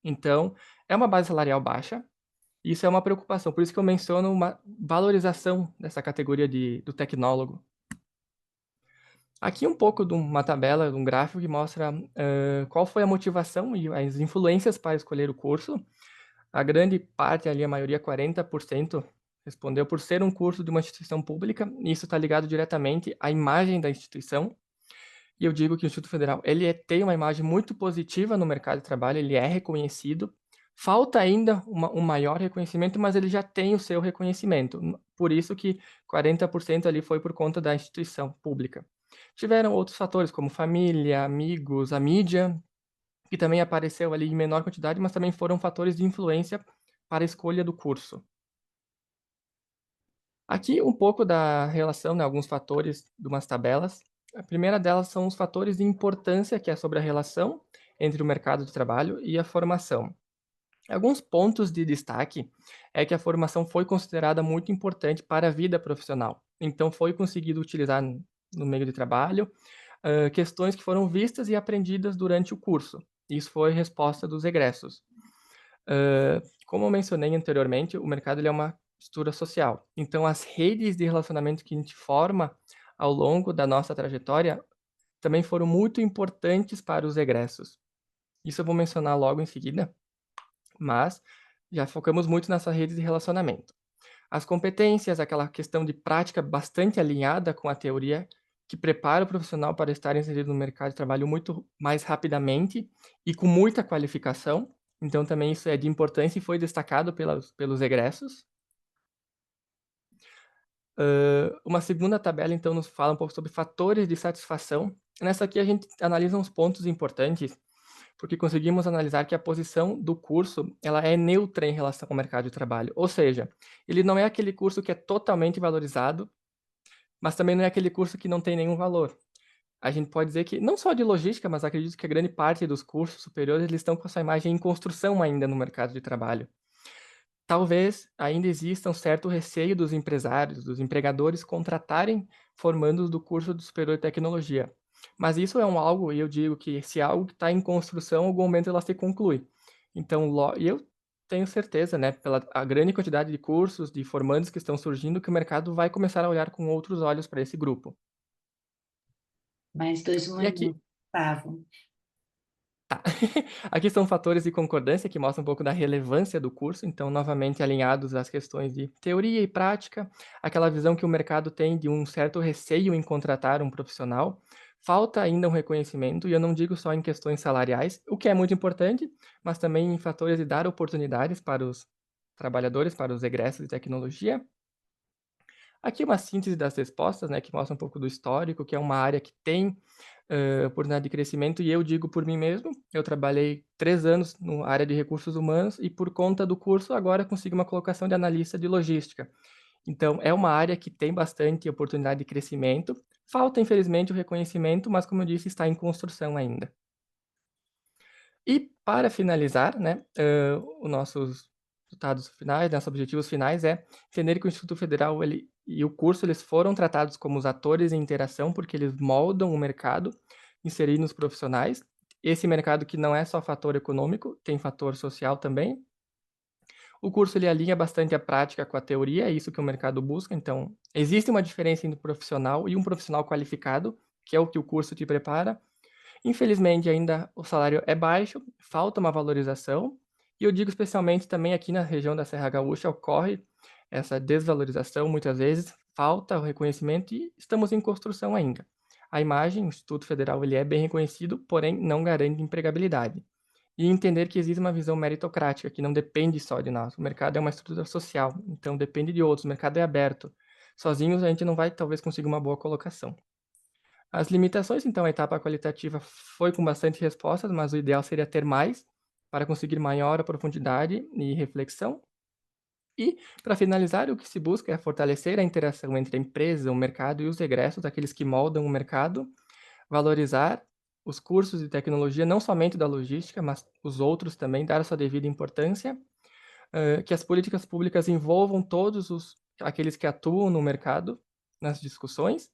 Speaker 3: Então, é uma base salarial baixa, isso é uma preocupação, por isso que eu menciono uma valorização dessa categoria do tecnólogo. Aqui um pouco de uma tabela, de um gráfico que mostra qual foi a motivação e as influências para escolher o curso. A grande parte ali, a maioria, 40%, respondeu por ser um curso de uma instituição pública, e isso está ligado diretamente à imagem da instituição. E eu digo que o Instituto Federal tem uma imagem muito positiva no mercado de trabalho, ele é reconhecido. Falta ainda um maior reconhecimento, mas ele já tem o seu reconhecimento. Por isso que 40% ali foi por conta da instituição pública. Tiveram outros fatores, como família, amigos, a mídia, que também apareceu ali em menor quantidade, mas também foram fatores de influência para a escolha do curso. Aqui um pouco da relação, né, alguns fatores de umas tabelas. A primeira delas são os fatores de importância, que é sobre a relação entre o mercado de trabalho e a formação. Alguns pontos de destaque é que a formação foi considerada muito importante para a vida profissional. Então, foi conseguido utilizar no meio de trabalho questões que foram vistas e aprendidas durante o curso. Isso foi resposta dos egressos. Como eu mencionei anteriormente, o mercado ele é uma estrutura social. Então, as redes de relacionamento que a gente forma ao longo da nossa trajetória também foram muito importantes para os egressos. Isso eu vou mencionar logo em seguida, mas já focamos muito nessa rede de relacionamento. As competências, aquela questão de prática bastante alinhada com a teoria, que prepara o profissional para estar inserido no mercado de trabalho muito mais rapidamente e com muita qualificação. Então, também isso é de importância e foi destacado pelos egressos. Uma segunda tabela, então, nos fala um pouco sobre fatores de satisfação. Nessa aqui, a gente analisa uns pontos importantes, porque conseguimos analisar que a posição do curso ela é neutra em relação ao mercado de trabalho. Ou seja, ele não é aquele curso que é totalmente valorizado, mas também não é aquele curso que não tem nenhum valor. A gente pode dizer que, não só de logística, mas acredito que a grande parte dos cursos superiores eles estão com essa imagem em construção ainda no mercado de trabalho. Talvez ainda exista um certo receio dos empresários, dos empregadores contratarem formandos do curso de superior de tecnologia. Mas isso é algo, e eu digo que se algo que está em construção, em algum momento ela se conclui. Então, e eu tenho certeza, né, pela a grande quantidade de cursos, de formandos que estão surgindo, que o mercado vai começar a olhar com outros olhos para esse grupo.
Speaker 1: Mais 2
Speaker 3: E aqui,
Speaker 1: minutos, Gustavo.
Speaker 3: tá. Aqui são fatores de concordância que mostram um pouco da relevância do curso, então, novamente alinhados às questões de teoria e prática, aquela visão que o mercado tem de um certo receio em contratar um profissional. Falta ainda um reconhecimento, e eu não digo só em questões salariais, o que é muito importante, mas também em fatores de dar oportunidades para os trabalhadores, para os egressos de tecnologia. Aqui uma síntese das respostas, né, que mostra um pouco do histórico, que é uma área que tem oportunidade de crescimento, e eu digo por mim mesmo, eu trabalhei 3 anos na área de recursos humanos e por conta do curso agora consigo uma colocação de analista de logística. Então é uma área que tem bastante oportunidade de crescimento, falta infelizmente o reconhecimento, mas como eu disse, está em construção ainda. E para finalizar, né, os nossos resultados finais, nossos objetivos finais é entender que o Instituto Federal e o curso eles foram tratados como os atores em interação, porque eles moldam o mercado, inserindo os profissionais. Esse mercado que não é só fator econômico, tem fator social também. O curso ele alinha bastante a prática com a teoria, é isso que o mercado busca. Então, existe uma diferença entre um profissional e um profissional qualificado, que é o que o curso te prepara. Infelizmente, ainda o salário é baixo, falta uma valorização, e eu digo especialmente também aqui na região da Serra Gaúcha ocorre essa desvalorização muitas vezes, falta o reconhecimento e estamos em construção ainda. A imagem, o Instituto Federal, ele é bem reconhecido, porém não garante empregabilidade. E entender que existe uma visão meritocrática, que não depende só de nós. O mercado é uma estrutura social, então depende de outros, o mercado é aberto. Sozinhos a gente não vai talvez conseguir uma boa colocação. As limitações, então, a etapa qualitativa foi com bastante respostas, mas o ideal seria ter mais para conseguir maior profundidade e reflexão. E, para finalizar, o que se busca é fortalecer a interação entre a empresa, o mercado e os egressos, daqueles que moldam o mercado, valorizar os cursos de tecnologia, não somente da logística, mas os outros também, dar a sua devida importância, que as políticas públicas envolvam todos aqueles que atuam no mercado nas discussões,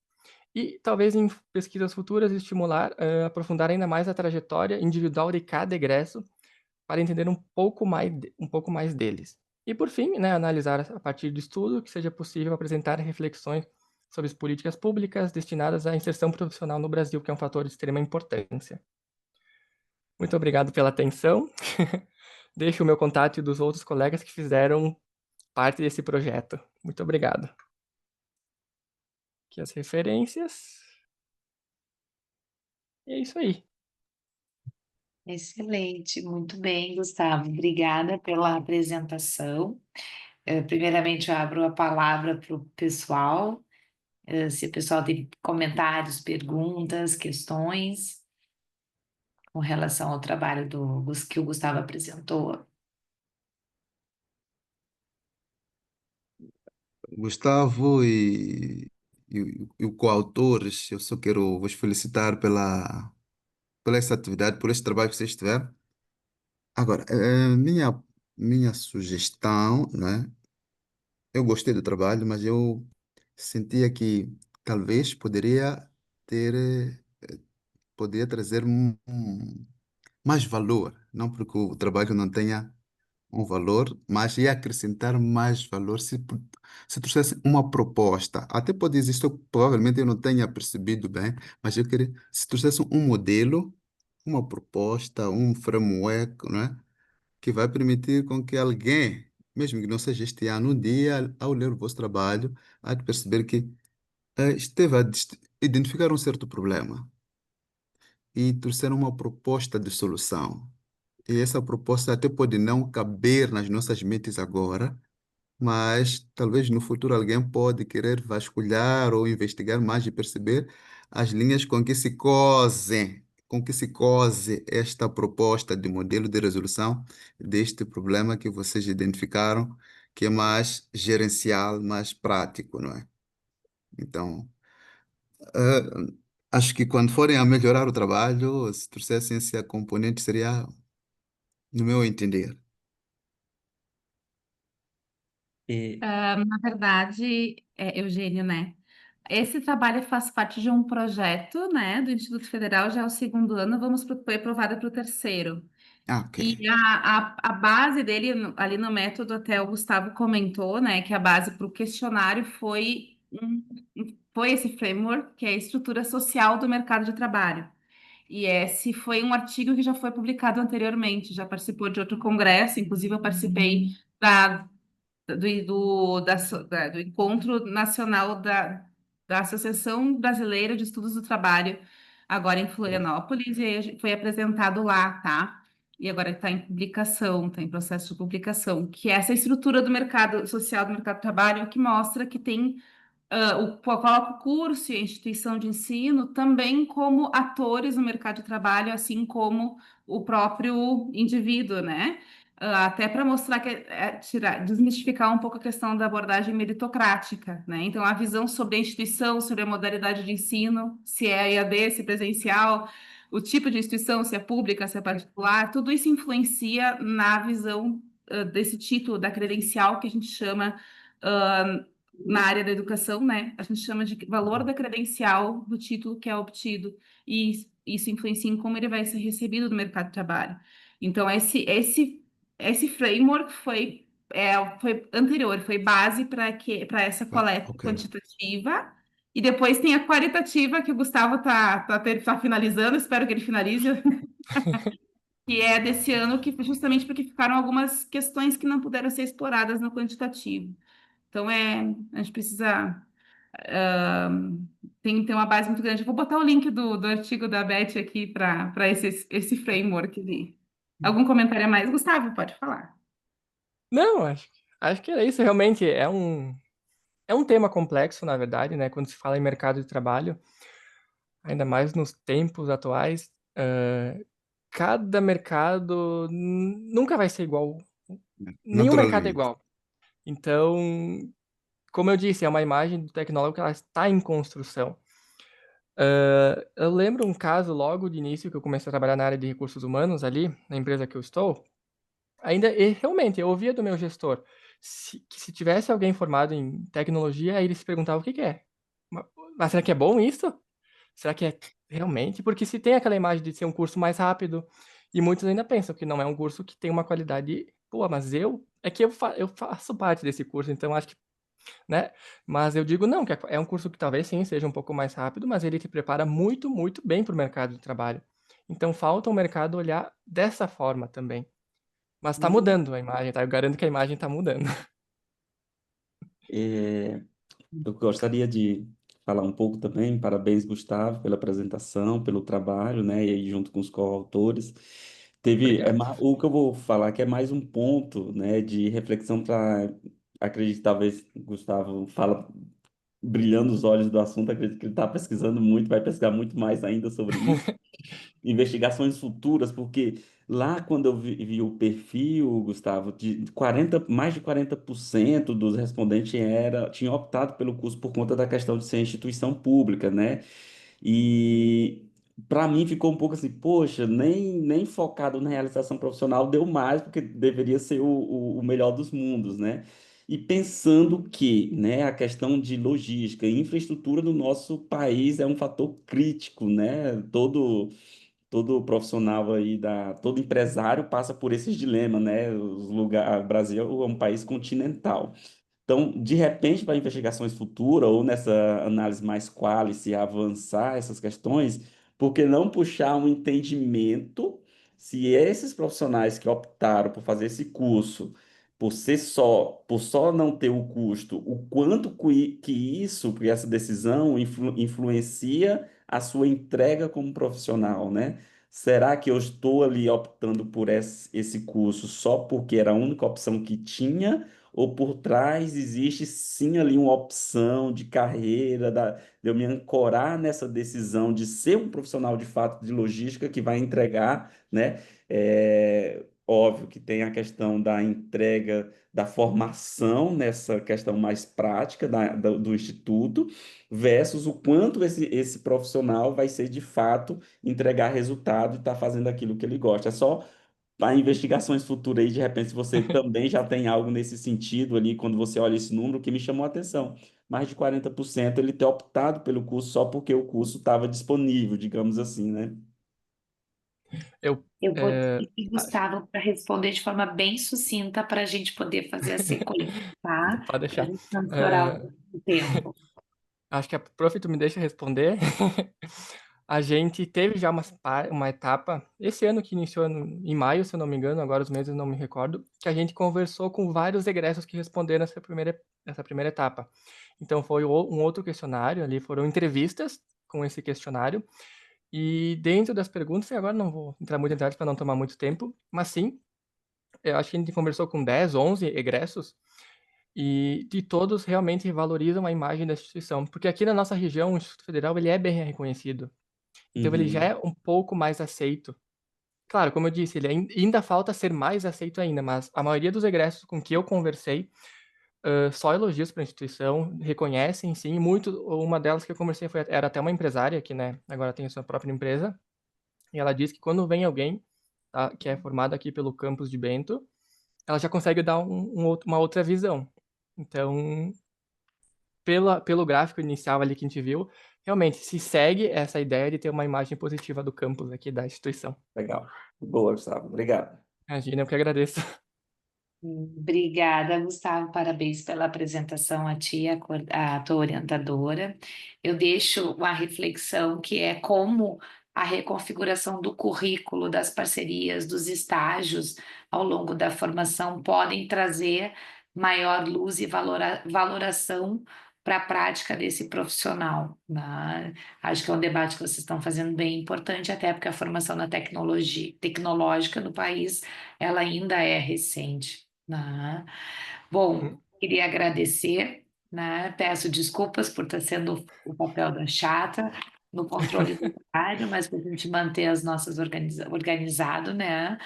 Speaker 3: e talvez em pesquisas futuras estimular, aprofundar ainda mais a trajetória individual de cada egresso para entender um pouco mais deles. E por fim, né, analisar a partir do estudo que seja possível apresentar reflexões sobre as políticas públicas destinadas à inserção profissional no Brasil, que é um fator de extrema importância. Muito obrigado pela atenção. Deixo o meu contato e dos outros colegas que fizeram parte desse projeto. Muito obrigado. Aqui as referências. E é isso aí.
Speaker 1: Excelente, muito bem, Gustavo. Obrigada pela apresentação. Primeiramente, eu abro a palavra para o pessoal. Se o pessoal tem comentários, perguntas, questões com relação ao trabalho que o Gustavo apresentou.
Speaker 2: Gustavo e o coautores, eu só quero vos felicitar pela essa atividade, por esse trabalho que vocês tiveram. Agora, minha sugestão, né? Eu gostei do trabalho, mas eu sentia que talvez ter, poderia trazer mais valor, não porque o trabalho não tenha um valor, mas ia acrescentar mais valor se trouxesse uma proposta. Até pode existir, provavelmente eu não tenha percebido bem, mas eu queria, se trouxesse um modelo, uma proposta, um framework, né, que vai permitir com que alguém, mesmo que não seja este ano, um dia, ao ler o vosso trabalho, há de perceber que esteve a identificar um certo problema e trouxer uma proposta de solução. E essa proposta até pode não caber nas nossas mentes agora, mas talvez no futuro alguém pode querer vasculhar ou investigar mais e perceber as linhas com que se cose esta proposta de modelo de resolução deste problema que vocês identificaram, que é mais gerencial, mais prático, não é? Então, acho que quando forem a melhorar o trabalho, se trouxessem esse componente, seria, no meu entender.
Speaker 4: E,
Speaker 8: Na verdade, Eugênio, né? Esse trabalho faz parte de um projeto, né, do Instituto Federal, já é o segundo ano, foi aprovado para o terceiro.
Speaker 2: Ah, ok.
Speaker 8: E a base dele, ali no método, até o Gustavo comentou, né, que a base para o questionário foi esse framework, que é a estrutura social do mercado de trabalho. E esse foi um artigo que já foi publicado anteriormente, já participou de outro congresso, inclusive eu participei da do Encontro Nacional da Associação Brasileira de Estudos do Trabalho, agora em Florianópolis, e aí foi apresentado lá, tá? E agora está em publicação, está em processo de publicação, que é essa estrutura do mercado social, do mercado de trabalho, que mostra que tem coloca o curso e a instituição de ensino também como atores no mercado de trabalho, assim como o próprio indivíduo, né? Até para mostrar que desmistificar um pouco a questão da abordagem meritocrática, né? Então, a visão sobre a instituição, sobre a modalidade de ensino, se é EAD, se é presencial, o tipo de instituição, se é pública, se é particular, tudo isso influencia na visão desse título, da credencial que a gente chama na área da educação, né? A gente chama de valor da credencial do título que é obtido, e isso influencia em como ele vai ser recebido no mercado de trabalho. Então, esse framework foi anterior, foi base para essa coleta
Speaker 2: Ok.
Speaker 8: quantitativa, e depois tem a qualitativa que o Gustavo tá finalizando, espero que ele finalize, que é desse ano, que justamente porque ficaram algumas questões que não puderam ser exploradas no quantitativo. Então, a gente precisa. ah, tem uma base muito grande. Eu vou botar o link do artigo da Beth aqui para esse framework ali. Algum comentário a mais? Gustavo, pode falar.
Speaker 3: Não, acho que era isso. Realmente é um tema complexo, na verdade, né? Quando se fala em mercado de trabalho, ainda mais nos tempos atuais, cada mercado nunca vai ser igual. Nenhum mercado é
Speaker 2: Naturalmente.
Speaker 3: igual. Então, como eu disse, é uma imagem do tecnólogo que ela está em construção. Eu lembro um caso logo de início que eu comecei a trabalhar na área de recursos humanos ali, na empresa que eu estou. Ainda, e realmente, eu ouvia do meu gestor que se tivesse alguém formado em tecnologia, aí ele se perguntava o que que é. Ma- Mas será que é bom isso? Será que é realmente? Porque se tem aquela imagem de ser um curso mais rápido, e muitos ainda pensam que não é um curso que tem uma qualidade boa, mas eu faço parte desse curso, então acho que, né? Mas eu digo não, que é um curso que talvez sim seja um pouco mais rápido, mas ele te prepara muito, muito bem para o mercado de trabalho. Então falta o mercado olhar dessa forma também. Mas tá
Speaker 4: Uhum.
Speaker 3: mudando a imagem, tá? Eu garanto que a imagem tá mudando.
Speaker 4: É, eu gostaria de falar um pouco também, parabéns, Gustavo, pela apresentação, pelo trabalho, né, e aí junto com os coautores.
Speaker 3: Obrigado.
Speaker 4: O que eu vou falar que é mais um ponto, né, de reflexão para, acredito, talvez, Gustavo fala brilhando os olhos do assunto, acredito que ele está pesquisando muito, vai pesquisar muito mais ainda sobre isso. Investigações futuras, porque lá quando eu vi o perfil, Gustavo, mais de 40% dos respondentes tinham optado pelo curso por conta da questão de ser instituição pública, né? E para mim ficou um pouco assim, poxa, nem focado na realização profissional deu mais, porque deveria ser o melhor dos mundos, né? E pensando que, né, a questão de logística e infraestrutura do nosso país é um fator crítico, né? Todo profissional aí todo empresário passa por esses dilemas, né? O Brasil é um país continental. Então, de repente, para investigações futuras ou nessa análise mais quali, se avançar essas questões, por que não puxar um entendimento se esses profissionais que optaram por fazer esse curso, por só não ter o custo, o quanto que essa decisão influencia a sua entrega como profissional, né? Será que eu estou ali optando por esse curso só porque era a única opção que tinha? Ou por trás existe sim ali uma opção de carreira, de eu me ancorar nessa decisão de ser um profissional de fato de logística que vai entregar, né? É, óbvio que tem a questão da entrega da formação nessa questão mais prática do instituto, versus o quanto esse profissional vai ser de fato entregar resultado e estar fazendo aquilo que ele gosta. É só para investigações futuras aí, de repente, se você também já tem algo nesse sentido ali, quando você olha esse número, que me chamou a atenção. Mais de 40% ele ter optado pelo curso só porque o curso estava disponível, digamos assim, né?
Speaker 3: Eu,
Speaker 1: Eu vou pedir,
Speaker 3: acho,
Speaker 1: Gustavo, para responder de forma bem sucinta para a gente poder fazer a sequência, tá?
Speaker 3: pode
Speaker 1: Para a
Speaker 3: deixar.
Speaker 1: gente não estourar
Speaker 3: Ah,
Speaker 1: o tempo.
Speaker 3: acho que a prof, tu me deixa responder. A gente teve já uma etapa, esse ano que iniciou em maio, se eu não me engano, agora os meses eu não me recordo, que a gente conversou com vários egressos que responderam essa primeira etapa. Então foi um outro questionário ali, foram entrevistas com esse questionário, e dentro das perguntas, e agora não vou entrar muito em detalhes para não tomar muito tempo, mas sim, eu acho que a gente conversou com 10, 11 egressos, e de todos realmente valorizam a imagem da instituição, porque aqui na nossa região o Instituto Federal ele é bem reconhecido. Então ele já
Speaker 4: Uhum,
Speaker 3: é um pouco mais aceito. Claro, como eu disse, ele ainda falta ser mais aceito ainda, mas a maioria dos egressos com que eu conversei, só elogios para a instituição, reconhecem sim, muito, uma delas que eu conversei era até uma empresária que, né, agora tem a sua própria empresa, e ela disse que quando vem alguém, tá, que é formado aqui pelo campus de Bento, ela já consegue dar uma outra visão. Então, pelo gráfico inicial ali que a gente viu, realmente se segue essa ideia de ter uma imagem positiva do campus aqui da instituição.
Speaker 4: legal. Boa, Gustavo. Obrigado.
Speaker 3: Imagina, eu que agradeço.
Speaker 1: Obrigada, Gustavo. Parabéns pela apresentação a ti, a tua orientadora. Eu deixo uma reflexão que é como a reconfiguração do currículo, das parcerias, dos estágios ao longo da formação podem trazer maior luz e valoração para a prática desse profissional, né? Acho que é um debate que vocês estão fazendo bem importante, até porque a formação na tecnológica no país ela ainda é recente, né? Bom,
Speaker 3: Uhum.
Speaker 1: queria agradecer, né? Peço desculpas por estar sendo o papel da chata, no controle do horário, mas para a gente manter as nossas organizado, né?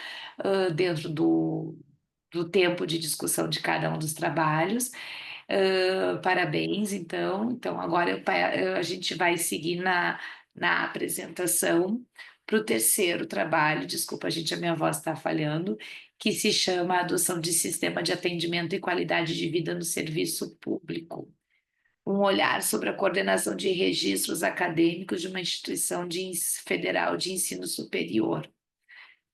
Speaker 1: Dentro do tempo de discussão de cada um dos trabalhos. Parabéns, então. Então, agora a gente vai seguir na apresentação para o terceiro trabalho. Desculpa, gente, a minha voz está falhando, que se chama Adoção de Sistema de Atendimento e Qualidade de Vida no Serviço Público. Um olhar sobre a coordenação de registros acadêmicos de uma instituição federal de ensino superior.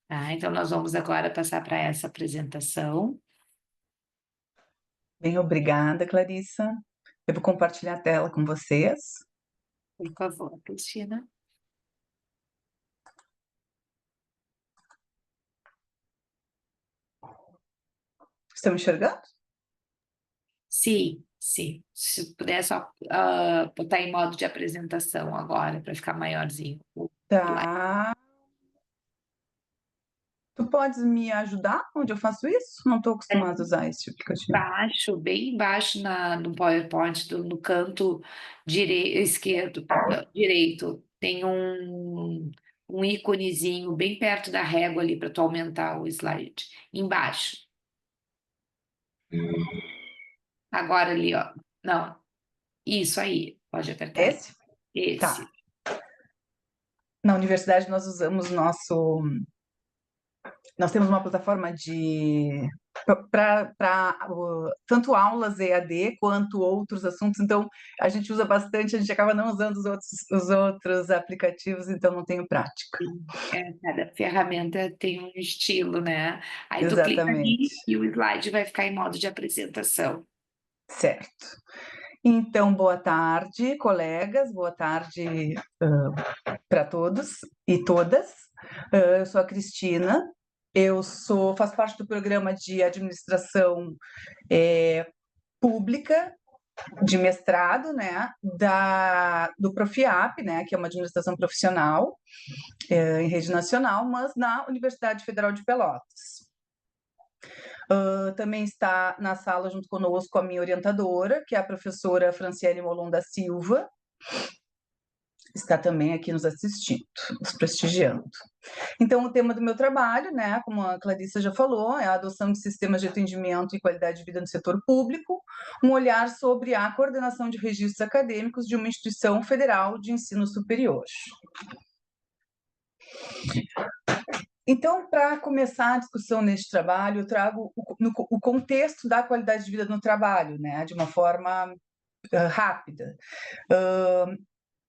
Speaker 1: Tá? Então, nós vamos agora passar para essa apresentação.
Speaker 6: Bem, obrigada, Clarissa. Eu vou compartilhar a tela com vocês.
Speaker 1: Por favor, Cristina.
Speaker 6: Estão me enxergando?
Speaker 1: Sim, sim. Se puder só botar em modo de apresentação agora, para ficar maiorzinho.
Speaker 6: Tá. Tu podes me ajudar onde eu faço isso? Não estou acostumada a usar esse aplicativo.
Speaker 1: Baixo, bem embaixo no PowerPoint, no canto esquerdo, direito, tem um íconezinho bem perto da régua ali para tu aumentar o slide. Embaixo. Agora ali, ó. Não. Isso aí. Pode apertar.
Speaker 6: Esse?
Speaker 1: Esse.
Speaker 6: Tá. Na universidade nós usamos nós temos uma plataforma para tanto aulas EAD quanto outros assuntos, então a gente usa bastante, a gente acaba não usando os outros aplicativos, então não tenho prática.
Speaker 1: Cada ferramenta tem um estilo, né? Aí tu clica ali
Speaker 6: Exatamente.
Speaker 1: e o slide vai ficar em modo de apresentação.
Speaker 6: Certo. Então, boa tarde, colegas, boa tarde para todos e todas. Eu sou a Cristina, faço parte do programa de administração pública de mestrado, né, do Profiap, né, que é uma administração profissional em rede nacional, mas na Universidade Federal de Pelotas. Também está na sala junto conosco a minha orientadora, que é a professora Franciele Molon da Silva, está também aqui nos assistindo, nos prestigiando. Então, o tema do meu trabalho, né, como a Clarissa já falou, é a adoção de sistemas de atendimento e qualidade de vida no setor público, um olhar sobre a coordenação de registros acadêmicos de uma instituição federal de ensino superior. Então, para começar a discussão neste trabalho, eu trago o contexto da qualidade de vida no trabalho, né, de uma forma rápida.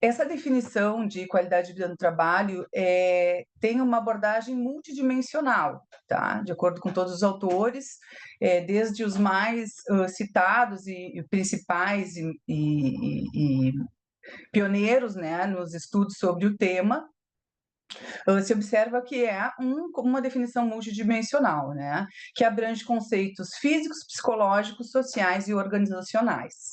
Speaker 6: Essa definição de qualidade de vida no trabalho tem uma abordagem multidimensional, tá? De acordo com todos os autores, desde os mais citados e principais e pioneiros, né, nos estudos sobre o tema, se observa que é uma definição multidimensional, né, que abrange conceitos físicos, psicológicos, sociais e organizacionais.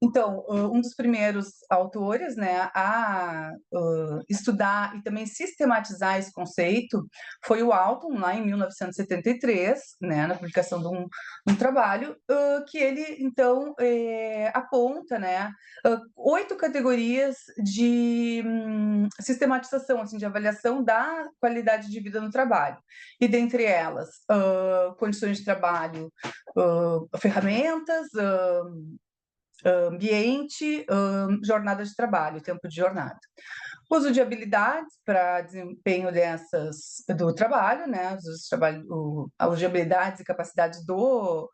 Speaker 6: Então, um dos primeiros autores, né, a estudar e também sistematizar esse conceito foi o Alton, lá em 1973, né, na publicação de um trabalho, que ele, então, aponta, né, 8 categorias de sistematização, assim, de avaliação da qualidade de vida no trabalho. E, dentre elas, condições de trabalho, ferramentas, ambiente, jornada de trabalho, tempo de jornada. Uso de habilidades para desempenho do trabalho, né? Uso de habilidades e capacidades do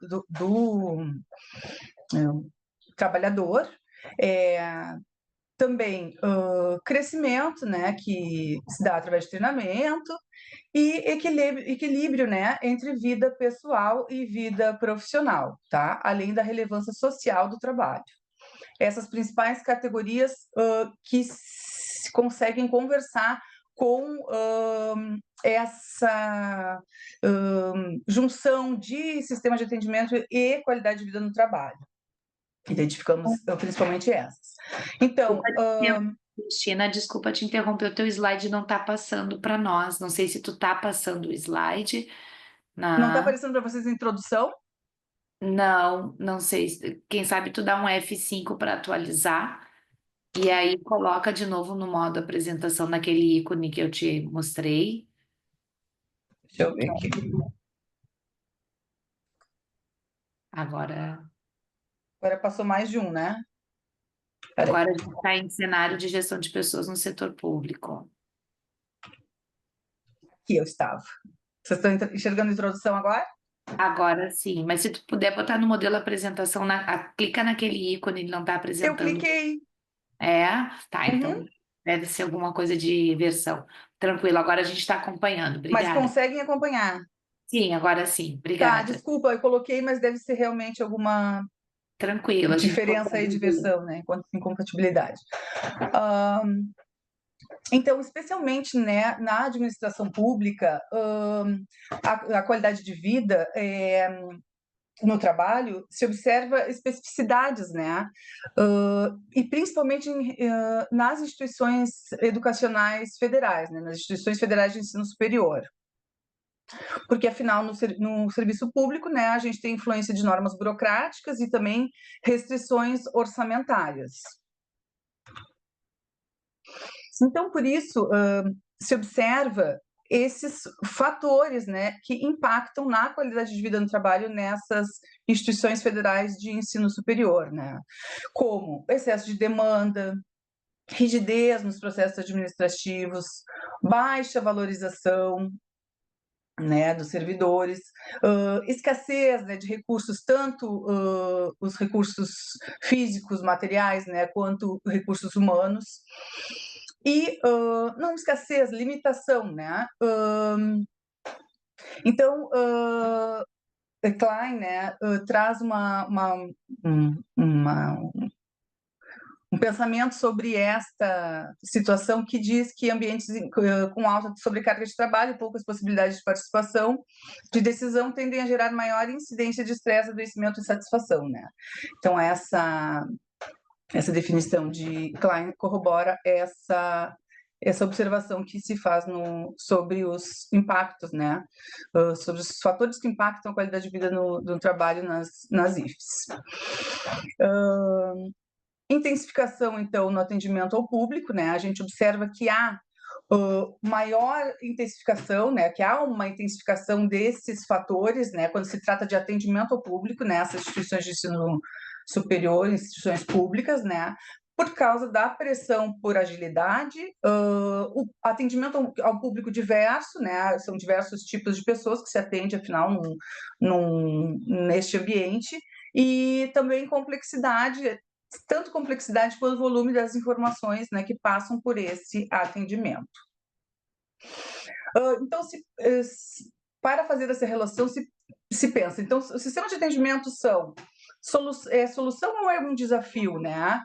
Speaker 6: trabalhador. Também crescimento, né? Que se dá através de treinamento, e equilíbrio, né, entre vida pessoal e vida profissional, tá? Além da relevância social do trabalho. Essas principais categorias que conseguem conversar com essa junção de sistema de atendimento e qualidade de vida no trabalho. Identificamos principalmente essas. Então,
Speaker 1: Cristina, desculpa te interromper, o teu slide não está passando para nós. Não sei se tu está passando o slide.
Speaker 6: Não está aparecendo para vocês a introdução?
Speaker 1: Não sei. Quem sabe tu dá um F5 para atualizar. E aí coloca de novo no modo apresentação naquele ícone que eu te mostrei.
Speaker 6: Deixa eu ver aqui.
Speaker 1: Agora,
Speaker 6: Agora passou mais de um, né? Peraí.
Speaker 1: agora a gente está em cenário de gestão de pessoas no setor público.
Speaker 6: Aqui eu estava. Vocês estão enxergando a introdução agora?
Speaker 1: Agora sim, mas se tu puder botar no modelo apresentação, clica naquele ícone, ele não está
Speaker 6: Eu
Speaker 1: apresentando.
Speaker 6: cliquei.
Speaker 1: É? Tá,
Speaker 6: Uhum.
Speaker 1: então deve ser alguma coisa de versão. Tranquilo, agora a gente está acompanhando.
Speaker 6: Mas
Speaker 1: Obrigada.
Speaker 6: conseguem acompanhar.
Speaker 1: Sim, agora sim.
Speaker 6: Tá,
Speaker 1: Obrigada.
Speaker 6: desculpa, eu coloquei, mas deve ser realmente alguma
Speaker 1: Tranquilo, a gente
Speaker 6: diferença aí de
Speaker 1: consegue ver.
Speaker 6: versão, né? Incompatibilidade. Então, especialmente, né, na administração pública, a qualidade de vida no trabalho se observa especificidades, né? E principalmente nas instituições educacionais federais, né? Nas instituições federais de ensino superior. Porque, afinal, no serviço público, né, a gente tem influência de normas burocráticas e também restrições orçamentárias. Então, por isso, se observa esses fatores, né, que impactam na qualidade de vida no trabalho nessas instituições federais de ensino superior, né, como excesso de demanda, rigidez nos processos administrativos, baixa valorização, né, dos servidores, escassez, né, de recursos, tanto os recursos físicos, materiais, né, quanto recursos humanos, e não escassez, limitação, né? Então, Klein, né, traz um pensamento sobre esta situação que diz que ambientes com alta sobrecarga de trabalho e poucas possibilidades de participação, de decisão, tendem a gerar maior incidência de estresse, adoecimento e insatisfação, né? Então, essa definição de Klein corrobora essa observação que se faz sobre os impactos, né? Sobre os fatores que impactam a qualidade de vida no trabalho nas IFES. Intensificação, então, no atendimento ao público, né? A gente observa que há maior intensificação, né? Que há uma intensificação desses fatores, né? Quando se trata de atendimento ao público, nessas instituições de ensino superior, instituições públicas, né? Por causa da pressão por agilidade, o atendimento ao público diverso, né? São diversos tipos de pessoas que se atende, afinal, neste ambiente, e também complexidade, tanto complexidade quanto volume das informações, né, que passam por esse atendimento. Então, para fazer essa relação, se pensa, então, os sistemas de atendimento são solução ou é um desafio, né?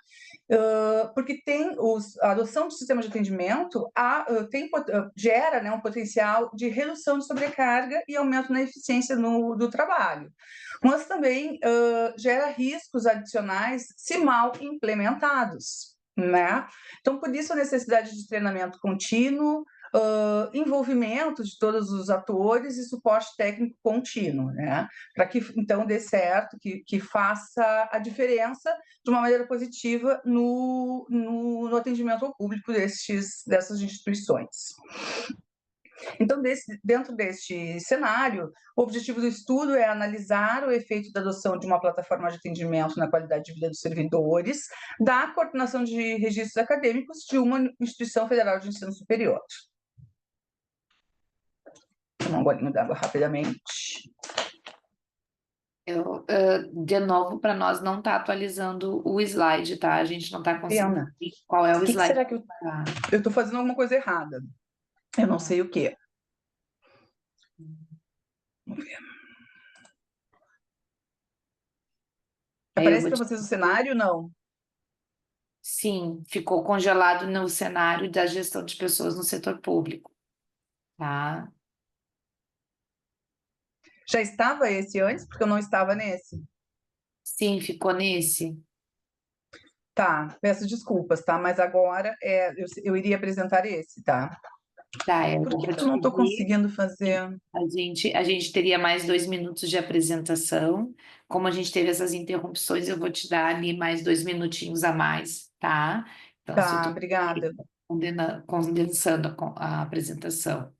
Speaker 6: Porque tem a adoção de sistema de atendimento gera, né, um potencial de redução de sobrecarga e aumento na eficiência do trabalho, mas também gera riscos adicionais se mal implementados, né? Então, por isso a necessidade de treinamento contínuo, envolvimento de todos os atores e suporte técnico contínuo, né? Para que, então, dê certo, que faça a diferença de uma maneira positiva no atendimento ao público dessas instituições. Então, dentro deste cenário, o objetivo do estudo é analisar o efeito da adoção de uma plataforma de atendimento na qualidade de vida dos servidores, da coordenação de registros acadêmicos de uma instituição federal de ensino superior. Vou tomar um golinho d'água rapidamente.
Speaker 1: De novo, para nós não tá atualizando o slide, tá? A gente não está conseguindo
Speaker 6: Ana,
Speaker 1: ver qual é o
Speaker 6: O que
Speaker 1: slide.
Speaker 6: será que eu estou fazendo alguma coisa errada? Eu não sei o quê. Vamos ver. Aparece para vocês o cenário, não?
Speaker 1: Sim, ficou congelado no cenário da gestão de pessoas no setor público, tá?
Speaker 6: Já estava esse antes, porque eu não estava nesse.
Speaker 1: Sim, ficou nesse.
Speaker 6: Tá, peço desculpas, tá? Mas agora eu iria apresentar esse, tá?
Speaker 1: Tá,
Speaker 6: Por que eu não estou conseguindo fazer?
Speaker 1: A gente teria mais 2 minutos de apresentação. Como a gente teve essas interrupções, eu vou te dar ali mais 2 minutinhos a mais, tá? Então, se
Speaker 6: Tá,
Speaker 1: tu
Speaker 6: obrigada.
Speaker 1: condensando a apresentação.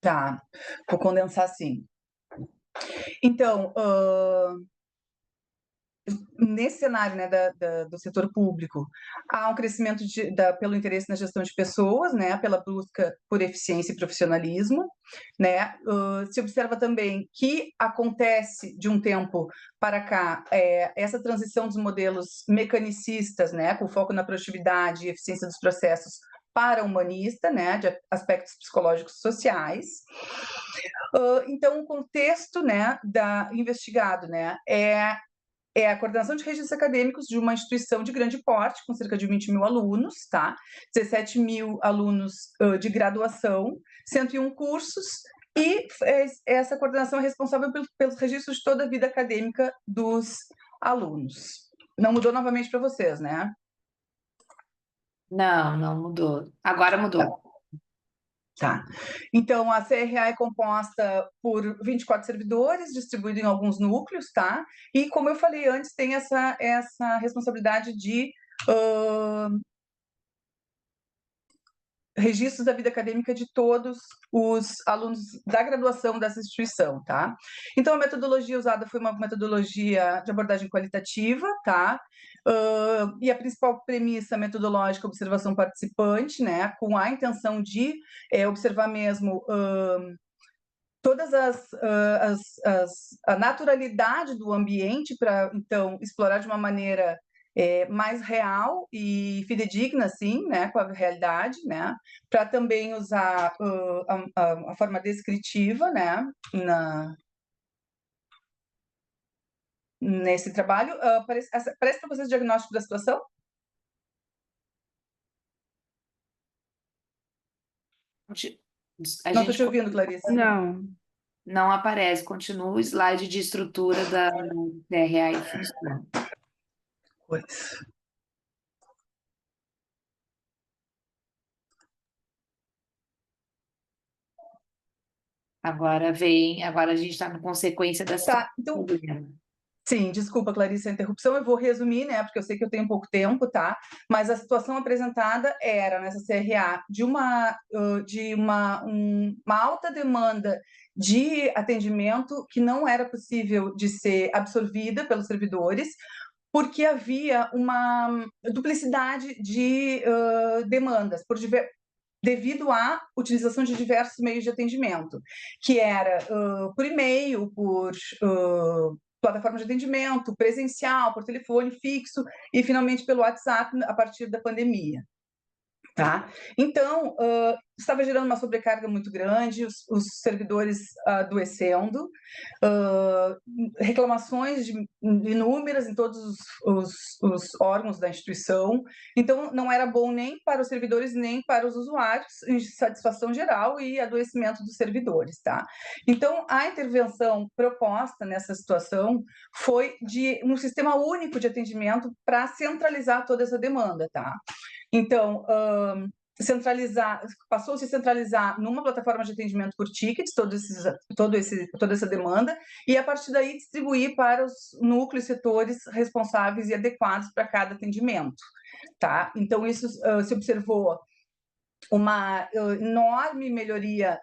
Speaker 6: Tá, vou condensar sim. Então, nesse cenário, né, do setor público, há um crescimento pelo interesse na gestão de pessoas, né, pela busca por eficiência e profissionalismo, né, se observa também que acontece de um tempo para cá essa transição dos modelos mecanicistas, né, com foco na produtividade e eficiência dos processos para humanista, né, de aspectos psicológicos e sociais. Então, o contexto, né, investigado, né, é a coordenação de registros acadêmicos de uma instituição de grande porte, com cerca de 20 mil alunos, tá? 17 mil alunos de graduação, 101 cursos, e essa coordenação é responsável pelos registros de toda a vida acadêmica dos alunos. Não mudou novamente para vocês, né?
Speaker 1: Não, não mudou. Agora mudou.
Speaker 6: Tá. Então, a CRA é composta por 24 servidores, distribuídos em alguns núcleos, tá? E, como eu falei antes, tem essa responsabilidade de registros da vida acadêmica de todos os alunos da graduação dessa instituição, tá? Então, a metodologia usada foi uma metodologia de abordagem qualitativa, tá? E a principal premissa metodológica é observação participante, né? Com a intenção de observar mesmo todas a naturalidade do ambiente para, então, explorar de uma maneira mais real e fidedigna, assim, né, com a realidade, né, para também usar a forma descritiva, né, nesse trabalho. Parece para vocês o diagnóstico da situação?
Speaker 1: A
Speaker 6: Não estou
Speaker 1: gente
Speaker 6: te ouvindo, Clarice.
Speaker 1: não aparece, continua o slide de estrutura da CRA e funciona.
Speaker 6: Pois.
Speaker 1: Agora a gente está na consequência da
Speaker 6: Tá, então, sim, desculpa, Clarice, a interrupção. Eu vou resumir, né, porque eu sei que eu tenho pouco tempo, tá? Mas a situação apresentada era, nessa CRA, de uma alta demanda de atendimento que não era possível de ser absorvida pelos servidores, porque havia uma duplicidade de demandas, devido à utilização de diversos meios de atendimento, que era por e-mail, por plataforma de atendimento, presencial, por telefone fixo e, finalmente, pelo WhatsApp a partir da pandemia. Tá? Então, estava gerando uma sobrecarga muito grande, os servidores adoecendo, reclamações inúmeras em todos os órgãos da instituição. Então, não era bom nem para os servidores, nem para os usuários, insatisfação geral e adoecimento dos servidores. Tá? Então, a intervenção proposta nessa situação foi de um sistema único de atendimento para centralizar toda essa demanda. Tá? Então, passou-se a centralizar numa plataforma de atendimento por tickets toda essa demanda, e a partir daí distribuir para os núcleos, setores responsáveis e adequados para cada atendimento. Tá? Então, isso se observou uma enorme melhora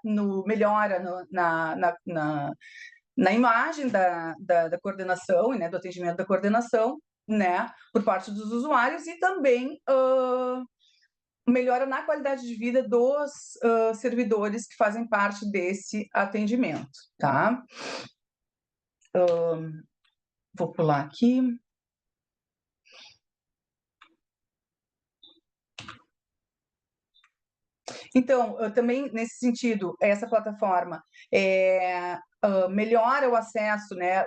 Speaker 6: na imagem da coordenação, né, do atendimento da coordenação, né, por parte dos usuários, e também melhora na qualidade de vida dos servidores que fazem parte desse atendimento, tá? Vou pular aqui. Então, também nesse sentido, essa plataforma melhora o acesso, né,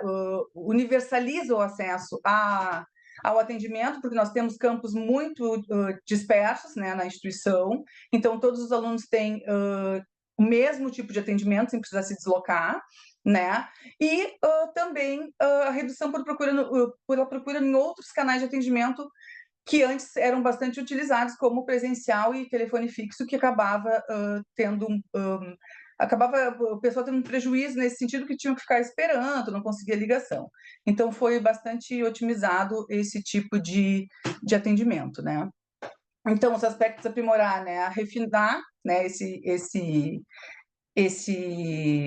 Speaker 6: universaliza o acesso ao atendimento, porque nós temos campos muito dispersos, né, na instituição, então todos os alunos têm o mesmo tipo de atendimento, sem precisar se deslocar, né, e também a redução pela procura em outros canais de atendimento que antes eram bastante utilizados, como presencial e telefone fixo, que acabava o pessoal tendo um prejuízo nesse sentido, que tinham que ficar esperando, não conseguia ligação. Então, foi bastante otimizado esse tipo de atendimento, né? Então, os aspectos a aprimorar, né, a refinar, né,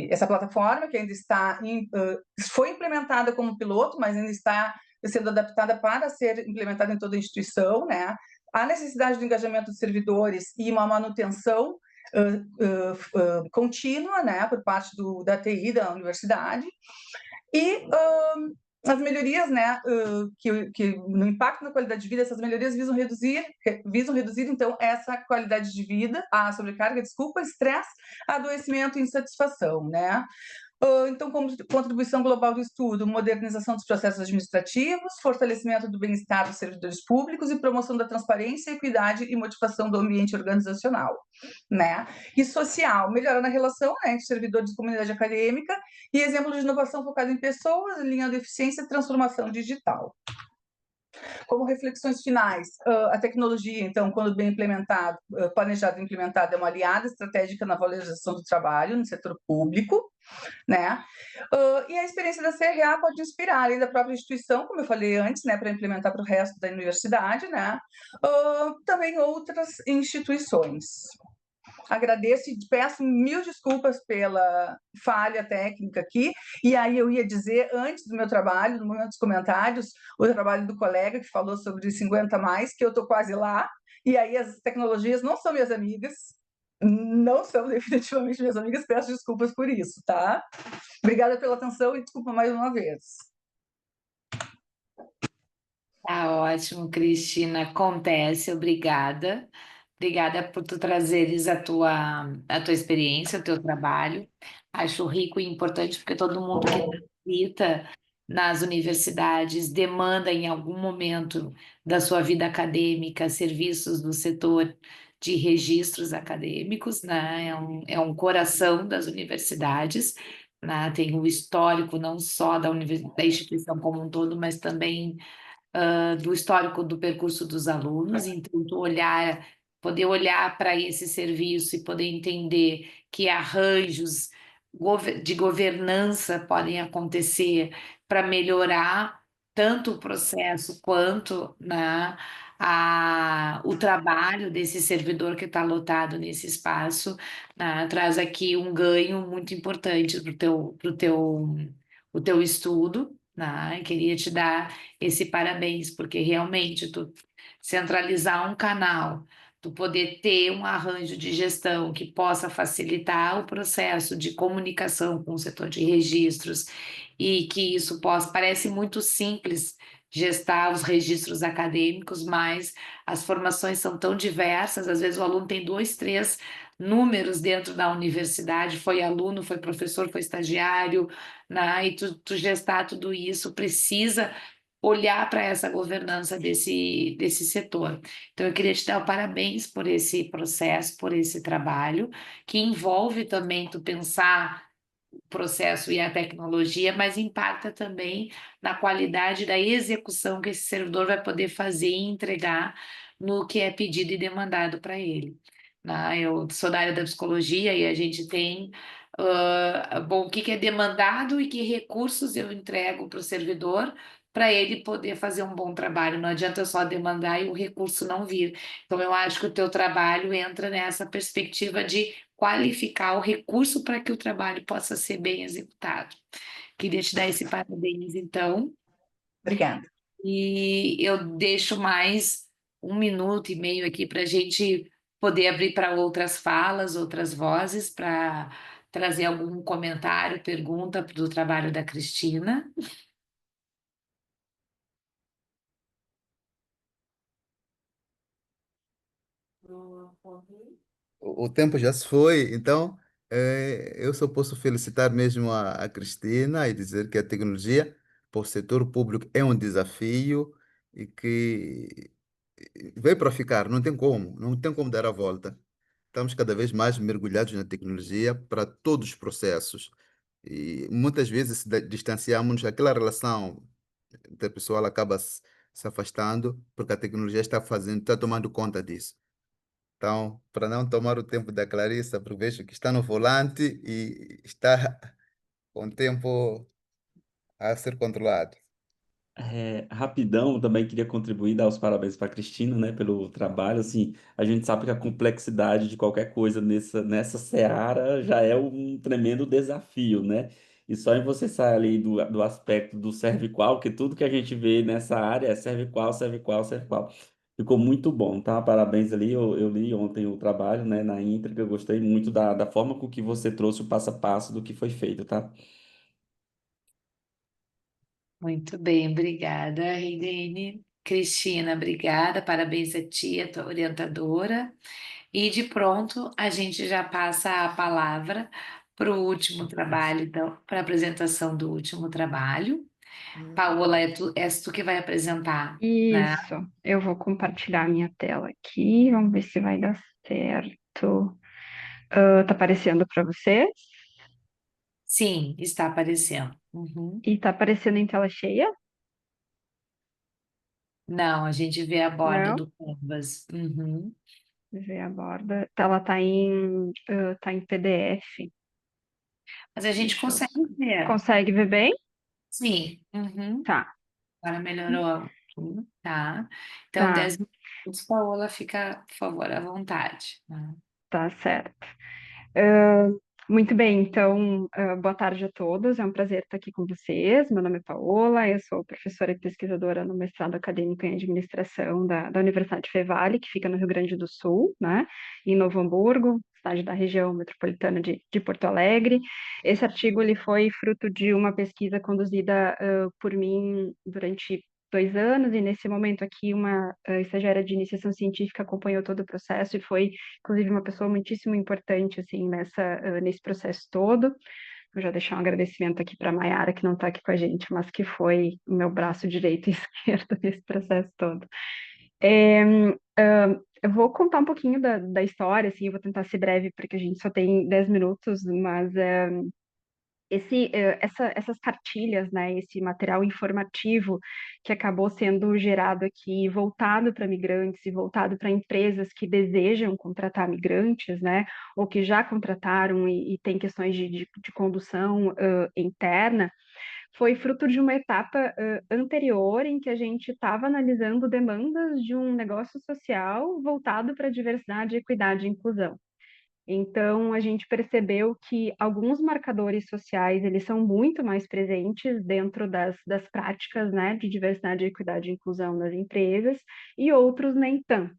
Speaker 6: essa plataforma que ainda foi implementada como piloto, mas ainda está sendo adaptada para ser implementada em toda a instituição, né? A necessidade do engajamento dos servidores e uma manutenção contínua, né, por parte da TI da universidade, e as melhorias, né, que no impacto na qualidade de vida, essas melhorias visam reduzir, então, essa qualidade de vida, a sobrecarga, desculpa, estresse, adoecimento e insatisfação, né? Então, como contribuição global do estudo, modernização dos processos administrativos, fortalecimento do bem-estar dos servidores públicos e promoção da transparência, equidade e motivação do ambiente organizacional, né? E social, melhorando a relação, né, entre servidores e comunidade acadêmica e exemplo de inovação focada em pessoas, alinhando eficiência e transformação digital. Como reflexões finais, a tecnologia, então, quando bem implementada, planejada e implementada, é uma aliada estratégica na valorização do trabalho no setor público, né? E a experiência da CRA pode inspirar, além da própria instituição, como eu falei antes, né, para implementar para o resto da universidade, né? Também outras instituições. Agradeço e peço mil desculpas pela falha técnica aqui. E aí eu ia dizer, antes do meu trabalho, no momento dos comentários, o trabalho do colega que falou sobre 50 mais, que eu estou quase lá. E aí as tecnologias não são minhas amigas, não são definitivamente minhas amigas, peço desculpas por isso, tá? Obrigada pela atenção e desculpa mais uma vez.
Speaker 1: Tá ótimo, Cristina. Acontece, obrigada. Obrigada por tu trazeres a tua experiência, o teu trabalho. Acho rico e importante porque todo mundo que transita nas universidades demanda em algum momento da sua vida acadêmica serviços do setor de registros acadêmicos, né? É um coração das universidades, né? Tem o histórico não só da instituição como um todo, mas também do histórico do percurso dos alunos, então poder olhar para esse serviço e poder entender que arranjos de governança podem acontecer para melhorar tanto o processo quanto, né, o trabalho desse servidor que está lotado nesse espaço, né, traz aqui um ganho muito importante para o teu estudo, né? Queria te dar esse parabéns, porque realmente tu centralizar um canal, tu poder ter um arranjo de gestão que possa facilitar o processo de comunicação com o setor de registros e que isso possa, parece muito simples gestar os registros acadêmicos, mas as formações são tão diversas, às vezes o aluno tem dois, três números dentro da universidade, foi aluno, foi professor, foi estagiário, né? E tu gestar tudo isso precisa olhar para essa governança desse setor. Então, eu queria te dar o parabéns por esse processo, por esse trabalho, que envolve também tu pensar o processo e a tecnologia, mas impacta também na qualidade da execução que esse servidor vai poder fazer e entregar no que é pedido e demandado para ele. Né? Eu sou da área da psicologia e a gente tem bom, o que que é demandado e que recursos eu entrego para o servidor para ele poder fazer um bom trabalho. Não adianta eu só demandar e o recurso não vir. Então, eu acho que o teu trabalho entra nessa perspectiva de qualificar o recurso para que o trabalho possa ser bem executado. Queria te dar esse parabéns, então,
Speaker 6: Obrigada.
Speaker 1: e eu deixo mais 1 minuto e meio aqui para a gente poder abrir para outras falas, outras vozes, para trazer algum comentário, pergunta do trabalho da Cristina.
Speaker 2: O tempo já se foi, então eu só posso felicitar mesmo a Cristina e dizer que a tecnologia para o setor público é um desafio e que veio para ficar, não tem como dar a volta. Estamos cada vez mais mergulhados na tecnologia para todos os processos e muitas vezes distanciamos aquela relação interpessoal acaba se afastando porque a tecnologia está tomando conta disso. Então, para não tomar o tempo da Clarissa, porque vejo que está no volante e está com o tempo a ser controlado.
Speaker 4: Rapidão, também queria contribuir, dar os parabéns para a Cristina, né, pelo trabalho. Assim, a gente sabe que a complexidade de qualquer coisa nessa seara já é um tremendo desafio, né? E só em você sair ali do aspecto do serve qual, que tudo que a gente vê nessa área é serve qual, serve qual, serve qual. Ficou muito bom, tá? Parabéns ali. Eu li ontem o trabalho, né, na íntegra. Eu gostei muito da forma com que você trouxe o passo a passo do que foi feito, tá?
Speaker 1: Muito bem, obrigada, Reidene. Cristina, obrigada, parabéns a ti, a tua orientadora. E de pronto a gente já passa a palavra para o último trabalho, então, para a apresentação do último trabalho. Paola, és tu que vai apresentar, né?
Speaker 5: Isso, eu vou compartilhar minha tela aqui, vamos ver se vai dar certo. Tá aparecendo para vocês?
Speaker 1: Sim, está aparecendo. Uhum.
Speaker 5: E tá aparecendo em tela cheia?
Speaker 1: Não, a gente vê a borda
Speaker 5: Não?
Speaker 1: do Canvas. Uhum.
Speaker 5: Ver a borda. Ela tá em PDF.
Speaker 1: Mas a gente
Speaker 5: Deixa eu...
Speaker 1: consegue ver.
Speaker 5: Consegue ver bem?
Speaker 1: Sim. Uhum.
Speaker 5: Tá,
Speaker 1: Agora melhorou. Tá. Então,
Speaker 5: tá,
Speaker 1: 10 minutos, Paola, fica, por favor, à vontade, né?
Speaker 5: tá certo. Ah, muito bem, então, boa tarde a todos. É um prazer estar aqui com vocês. Meu nome é Paola, eu sou professora e pesquisadora no mestrado acadêmico em administração da Universidade Fevale, que fica no Rio Grande do Sul, né, em Novo Hamburgo, cidade da região metropolitana de Porto Alegre. Esse artigo ele foi fruto de uma pesquisa conduzida por mim durante 2 anos, e nesse momento aqui uma estagiária de iniciação científica acompanhou todo o processo e foi inclusive uma pessoa muitíssimo importante assim nesse processo todo. Vou já deixar um agradecimento aqui para a Mayara, que não está aqui com a gente, mas que foi o meu braço direito e esquerdo nesse processo todo. É, eu vou contar um pouquinho da história, assim, eu vou tentar ser breve, porque a gente só tem 10 minutos, mas essas cartilhas, né, esse material informativo que acabou sendo gerado aqui, voltado para migrantes e voltado para empresas que desejam contratar migrantes, né, ou que já contrataram e tem questões de condução interna, foi fruto de uma etapa anterior em que a gente estava analisando demandas de um negócio social voltado para diversidade, equidade e inclusão. Então, a gente percebeu que alguns marcadores sociais, eles são muito mais presentes dentro das práticas, né, de diversidade, equidade e inclusão nas empresas, e outros nem tanto.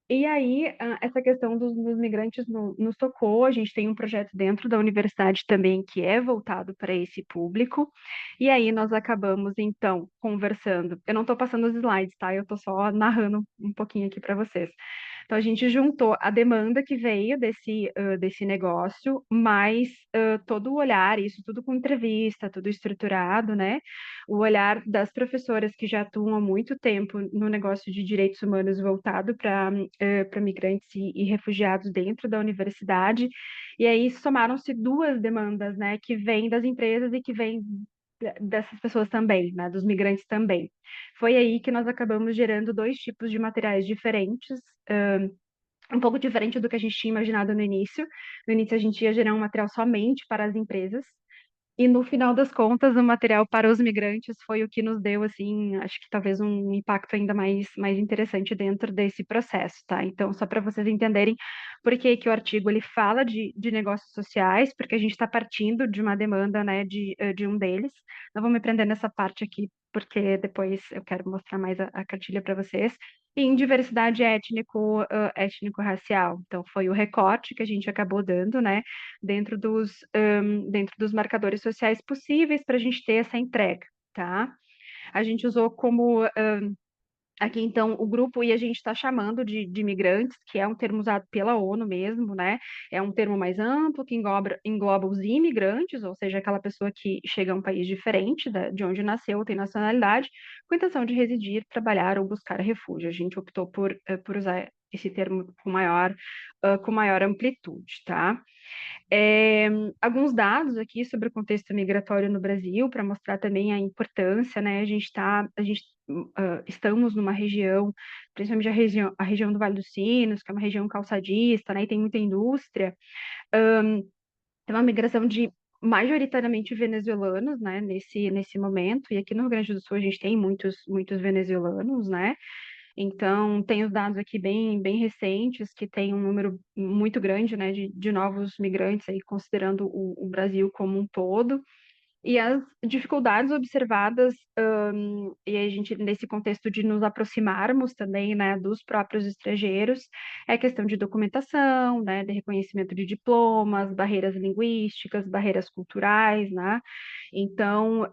Speaker 5: E aí, essa questão dos migrantes nos tocou. A gente tem um projeto dentro da universidade também que é voltado para esse público. E aí, nós acabamos, então, conversando. Eu não estou passando os slides, tá? Eu estou só narrando um pouquinho aqui para vocês. Então, a gente juntou a demanda que veio desse negócio, mais todo o olhar, isso tudo com entrevista, tudo estruturado, né? O olhar das professoras que já atuam há muito tempo no negócio de direitos humanos voltado para migrantes e refugiados dentro da universidade. E aí somaram-se duas demandas, né? Que vêm das empresas e que vêm dessas pessoas também, né, dos migrantes também. Foi aí que nós acabamos gerando dois tipos de materiais diferentes, um pouco diferente do que a gente tinha imaginado no início. No início, a gente ia gerar um material somente para as empresas, e no final das contas, o material para os migrantes foi o que nos deu, assim, acho que talvez um impacto ainda mais interessante dentro desse processo, tá? Então, só para vocês entenderem por que que o artigo ele fala de negócios sociais, porque a gente está partindo de uma demanda, né, de um deles. Não vou me prender nessa parte aqui, porque depois eu quero mostrar mais a cartilha para vocês. E em diversidade étnico-racial. Então, foi o recorte que a gente acabou dando, né, dentro dos marcadores sociais possíveis para a gente ter essa entrega, tá? A gente usou como aqui, então, o grupo, e a gente está chamando de migrantes, que é um termo usado pela ONU mesmo, né? É um termo mais amplo, que engloba os imigrantes, ou seja, aquela pessoa que chega a um país diferente de onde nasceu, tem nacionalidade, com intenção de residir, trabalhar ou buscar refúgio. A gente optou por usar esse termo com maior amplitude, tá? Alguns dados aqui sobre o contexto migratório no Brasil, para mostrar também a importância, né? Estamos numa região, principalmente a região do Vale dos Sinos, que é uma região calçadista, né? E tem muita indústria. Tem uma migração de majoritariamente venezuelanos, né, nesse momento, e aqui no Rio Grande do Sul a gente tem muitos venezuelanos, né, então tem os dados aqui bem recentes, que tem um número muito grande, né, de novos migrantes aí, considerando o Brasil como um todo, e as dificuldades observadas, e a gente, nesse contexto de nos aproximarmos também, né, dos próprios estrangeiros, é a questão de documentação, né, de reconhecimento de diplomas, barreiras linguísticas, barreiras culturais, né, então,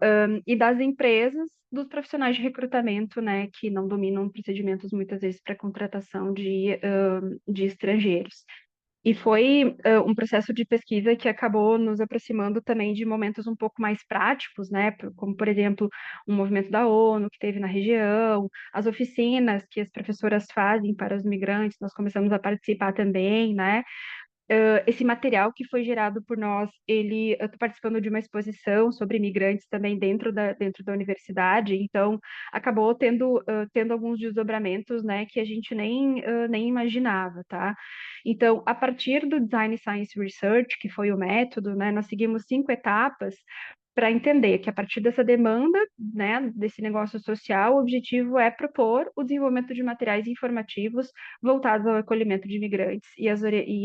Speaker 5: e das empresas, dos profissionais de recrutamento, né, que não dominam procedimentos muitas vezes para contratação de estrangeiros. E foi um processo de pesquisa que acabou nos aproximando também de momentos um pouco mais práticos, né? Como, por exemplo, um movimento da ONU que teve na região, as oficinas que as professoras fazem para os migrantes, nós começamos a participar também, né? Esse material que foi gerado por nós, eu estou participando de uma exposição sobre imigrantes também dentro da universidade, então acabou tendo alguns desdobramentos, né, que a gente nem imaginava, tá? Então, a partir do Design Science Research, que foi o método, né, nós seguimos 5 etapas para entender que a partir dessa demanda, né, desse negócio social, o objetivo é propor o desenvolvimento de materiais informativos voltados ao acolhimento de imigrantes e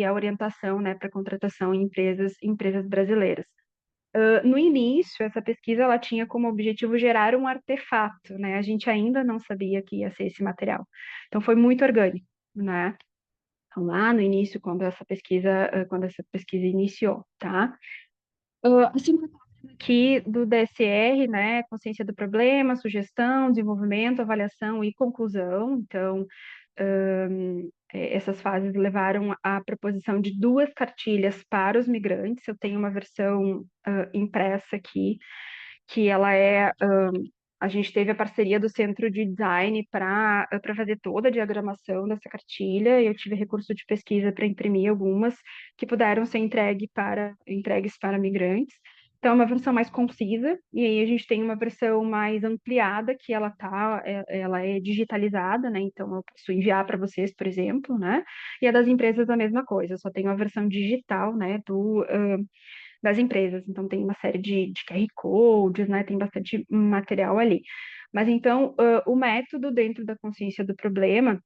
Speaker 5: a orientação, né, para contratação em empresas brasileiras. No início, essa pesquisa ela tinha como objetivo gerar um artefato, né? A gente ainda não sabia que ia ser esse material. Então foi muito orgânico, né? Então, lá no início, quando essa pesquisa iniciou, tá? Assim aqui do DSR, né, consciência do problema, sugestão, desenvolvimento, avaliação e conclusão. Então, essas fases levaram à proposição de 2 cartilhas para os migrantes. Eu tenho uma versão impressa aqui, que ela a gente teve a parceria do Centro de Design para fazer toda a diagramação dessa cartilha, e eu tive recurso de pesquisa para imprimir algumas que puderam ser entregues para migrantes. Então, é uma versão mais concisa, e aí a gente tem uma versão mais ampliada, que ela é digitalizada, né? Então, eu posso enviar para vocês, por exemplo, né? E a das empresas a mesma coisa, só tem uma versão digital, né? Das empresas. Então, tem uma série de QR codes, né? Tem bastante material ali. Mas, então, o método dentro da consciência do problema,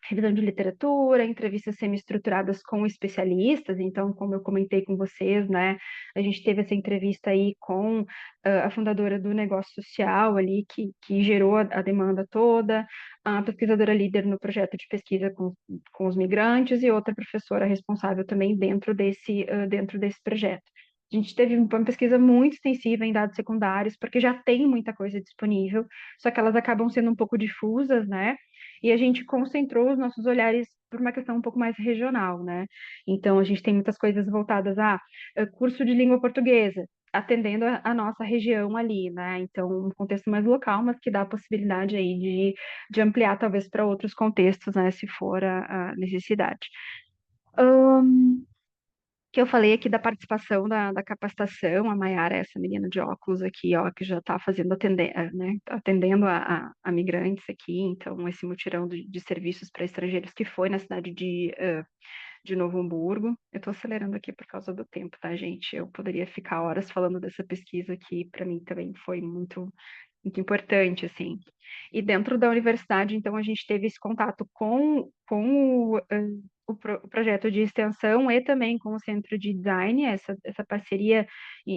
Speaker 5: revisão de literatura, entrevistas semi-estruturadas com especialistas. Então, como eu comentei com vocês, né, a gente teve essa entrevista aí com a fundadora do negócio social ali, que gerou a demanda toda, a pesquisadora líder no projeto de pesquisa com os migrantes e outra professora responsável também dentro desse projeto. A gente teve uma pesquisa muito extensiva em dados secundários, porque já tem muita coisa disponível, só que elas acabam sendo um pouco difusas, né? E a gente concentrou os nossos olhares por uma questão um pouco mais regional, né? Então, a gente tem muitas coisas voltadas a curso de língua portuguesa, atendendo a nossa região ali, né? Então, um contexto mais local, mas que dá a possibilidade aí de ampliar, talvez, para outros contextos, né? Se for a necessidade. Que eu falei aqui da participação da capacitação, a Maiara, essa menina de óculos aqui, ó, que já está atendendo a migrantes aqui, então esse mutirão de serviços para estrangeiros que foi na cidade de Novo Hamburgo. Eu estou acelerando aqui por causa do tempo, tá, gente? Eu poderia ficar horas falando dessa pesquisa que para mim também foi muito importante, assim. E dentro da universidade, então, a gente teve esse contato com o projeto de extensão e também com o centro de design, essa parceria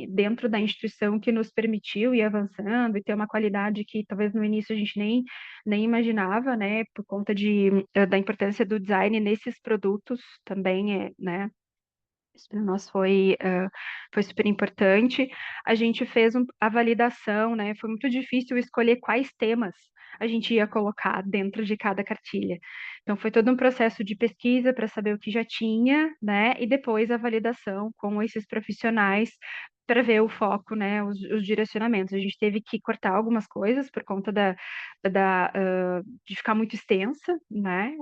Speaker 5: dentro da instituição que nos permitiu ir avançando e ter uma qualidade que talvez no início a gente nem imaginava, né, por conta da importância do design nesses produtos também, né, isso para nós foi super importante. A gente fez a validação, né? Foi muito difícil escolher quais temas a gente ia colocar dentro de cada cartilha. Então, foi todo um processo de pesquisa para saber o que já tinha, né? E depois a validação com esses profissionais para ver o foco, né? Os direcionamentos. A gente teve que cortar algumas coisas por conta de ficar muito extensa, né?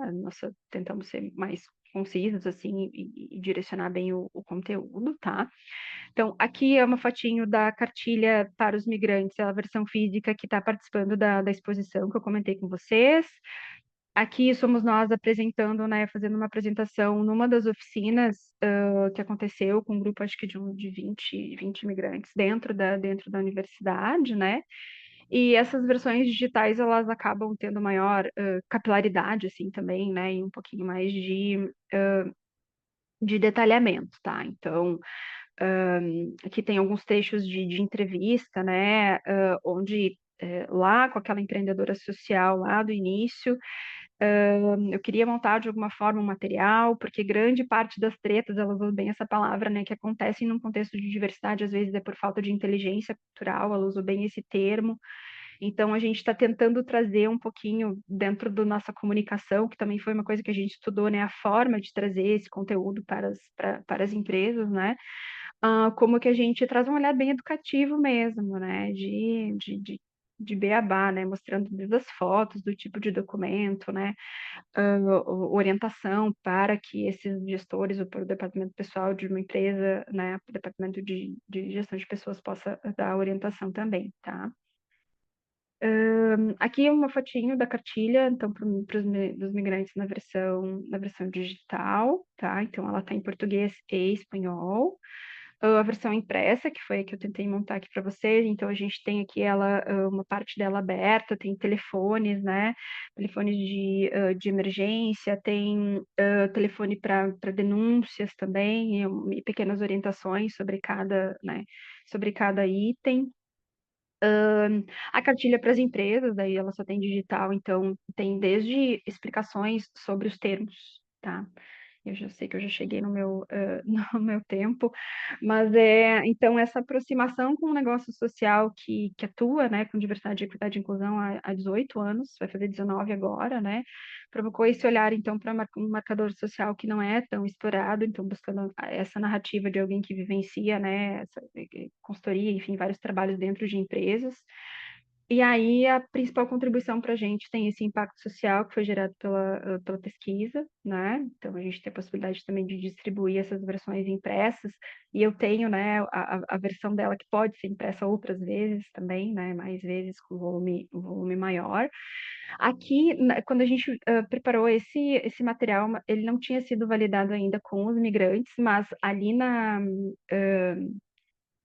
Speaker 5: Tentamos ser mais concisas, assim, e direcionar bem o conteúdo, tá? Então, aqui é uma fotinho da cartilha para os migrantes, é a versão física que está participando da exposição que eu comentei com vocês. aqui somos nós apresentando, né, fazendo uma apresentação numa das oficinas que aconteceu com um grupo, acho que de 20 imigrantes dentro da universidade, né? E essas versões digitais, elas acabam tendo maior capilaridade, assim, também, né? E um pouquinho mais de detalhamento, tá? Então, aqui tem alguns trechos de entrevista, né? Onde lá com aquela empreendedora social lá do início, eu queria montar de alguma forma um material, porque grande parte das tretas, ela usou bem essa palavra, né, que acontecem num contexto de diversidade, às vezes é por falta de inteligência cultural, ela usou bem esse termo. Então, a gente está tentando trazer um pouquinho dentro da nossa comunicação, que também foi uma coisa que a gente estudou, né, a forma de trazer esse conteúdo para as empresas, né, como que a gente traz um olhar bem educativo mesmo, né, de beabá, né, mostrando desde as fotos, do tipo de documento, né, orientação para que esses gestores ou para o departamento pessoal de uma empresa, né, o departamento de gestão de pessoas possa dar orientação também, tá? Aqui é uma fotinho da cartilha, então, dos migrantes na versão digital, tá? Então, ela está em português e espanhol. A versão impressa, que foi a que eu tentei montar aqui para vocês, então a gente tem aqui ela, uma parte dela aberta, tem telefones, né? Telefones de emergência, tem telefone para denúncias também, e pequenas orientações sobre né, sobre cada item. A cartilha para as empresas, daí ela só tem digital, então tem desde explicações sobre os termos, tá? Eu já sei que eu já cheguei no meu, no meu tempo, mas então essa aproximação com o negócio social que atua, né, com diversidade, equidade e inclusão há 18 anos, vai fazer 19 agora, né, provocou esse olhar, então, para um marcador social que não é tão explorado, então, buscando essa narrativa de alguém que vivencia, né, essa consultoria, enfim, vários trabalhos dentro de empresas. E aí, a principal contribuição para a gente tem esse impacto social que foi gerado pela pesquisa, né? Então, a gente tem a possibilidade também de distribuir essas versões impressas, e eu tenho, né, a versão dela que pode ser impressa outras vezes também, né, mais vezes com um volume maior. Aqui, quando a gente preparou esse material, ele não tinha sido validado ainda com os migrantes, mas ali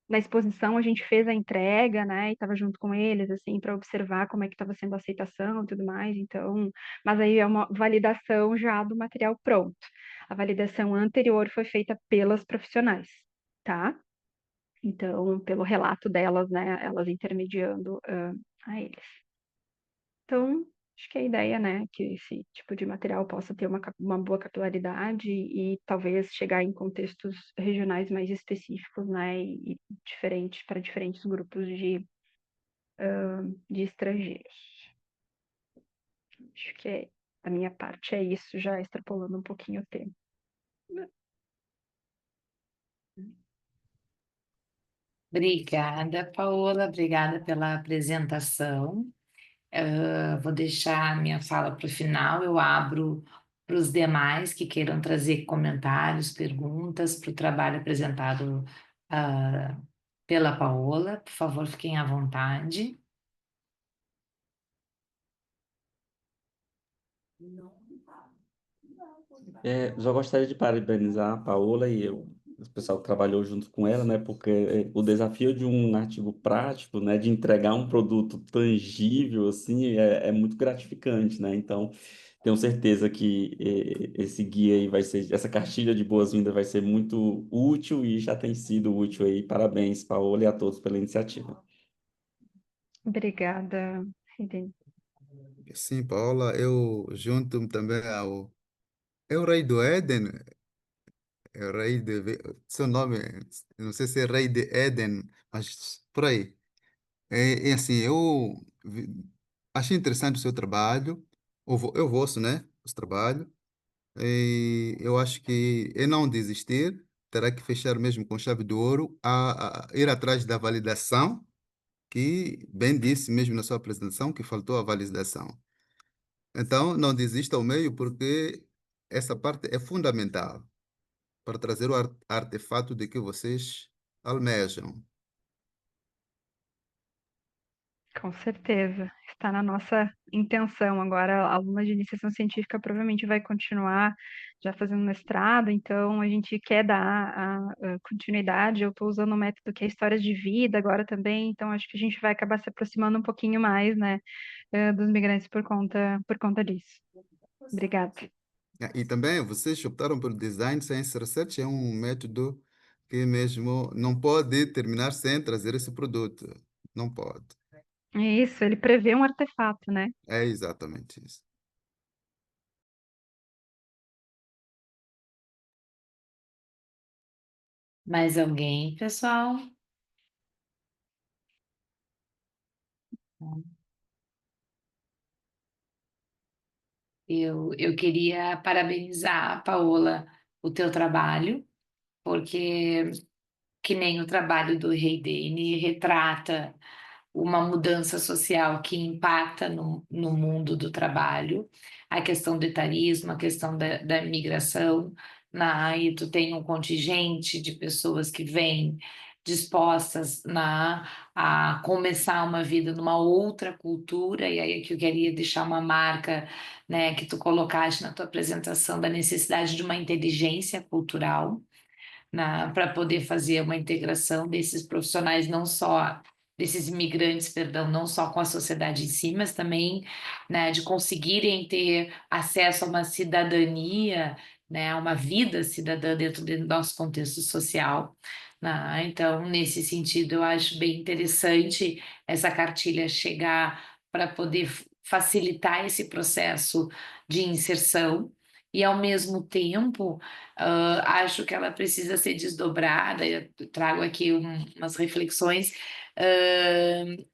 Speaker 5: na exposição a gente fez a entrega, né, e estava junto com eles, assim, para observar como é que estava sendo a aceitação e tudo mais, então, mas aí é uma validação já do material pronto. A validação anterior foi feita pelas profissionais, tá? Então, pelo relato delas, né, elas intermediando a eles. Então, acho que a ideia, né, que esse tipo de material possa ter uma boa capilaridade e talvez chegar em contextos regionais mais específicos, né, e diferentes para diferentes grupos de estrangeiros. Acho que a minha parte é isso, já extrapolando um pouquinho o tempo.
Speaker 1: Obrigada, Paola, obrigada pela apresentação. Vou deixar minha fala para o final, eu abro para os demais que queiram trazer comentários, perguntas para o trabalho apresentado ah, pela Paola. Por favor, fiquem à vontade.
Speaker 4: Já gostaria de parabenizar a Paola e o pessoal que trabalhou junto com ela, né? Porque o desafio de um artigo prático, né? De entregar um produto tangível, assim, é muito gratificante, né? Então, tenho certeza que esse guia aí vai ser, essa cartilha de boas-vindas vai ser muito útil e já tem sido útil aí. Parabéns, Paola, e a todos pela iniciativa.
Speaker 5: Obrigada, Eden.
Speaker 2: Sim, Paola, eu junto-me também É o rei do Éden, é o rei de... Seu nome, não sei se é rei de Éden, mas por aí. É assim, achei interessante o seu trabalho, eu vosso, né? O trabalho. E eu acho que é não desistir, terá que fechar mesmo com chave de ouro, a ir atrás da validação, que bem disse mesmo na sua apresentação, que faltou a validação. Então, não desista ao meio, porque essa parte é fundamental para trazer o artefato de que vocês almejam.
Speaker 5: Com certeza, está na nossa intenção. Agora, a aluna de iniciação científica provavelmente vai continuar já fazendo mestrado, então a gente quer dar a continuidade. Eu estou usando um método que é histórias de vida agora também, então acho que a gente vai acabar se aproximando um pouquinho mais, né, dos migrantes por conta disso. Obrigada.
Speaker 2: E também vocês optaram pelo Design Science Research, é um método que mesmo não pode terminar sem trazer esse produto. Não pode.
Speaker 5: É isso, ele prevê um artefato, né?
Speaker 2: É exatamente isso.
Speaker 1: Mais alguém, pessoal? Eu queria parabenizar, Paola, o teu trabalho, porque que nem o trabalho do Rei Dene retrata uma mudança social que impacta no mundo do trabalho, a questão do etarismo, a questão da migração, e tu tem um contingente de pessoas que vêm dispostas a começar uma vida numa outra cultura, e aí que eu queria deixar uma marca, né, que tu colocaste na tua apresentação da necessidade de uma inteligência cultural, para poder fazer uma integração desses profissionais, não só desses imigrantes, perdão, não só com a sociedade em si, mas também, né, de conseguirem ter acesso a uma cidadania, né, a uma vida cidadã dentro do nosso contexto social. Né? Então, nesse sentido, eu acho bem interessante essa cartilha chegar para poder facilitar esse processo de inserção e, ao mesmo tempo, acho que ela precisa ser desdobrada. Eu trago aqui umas reflexões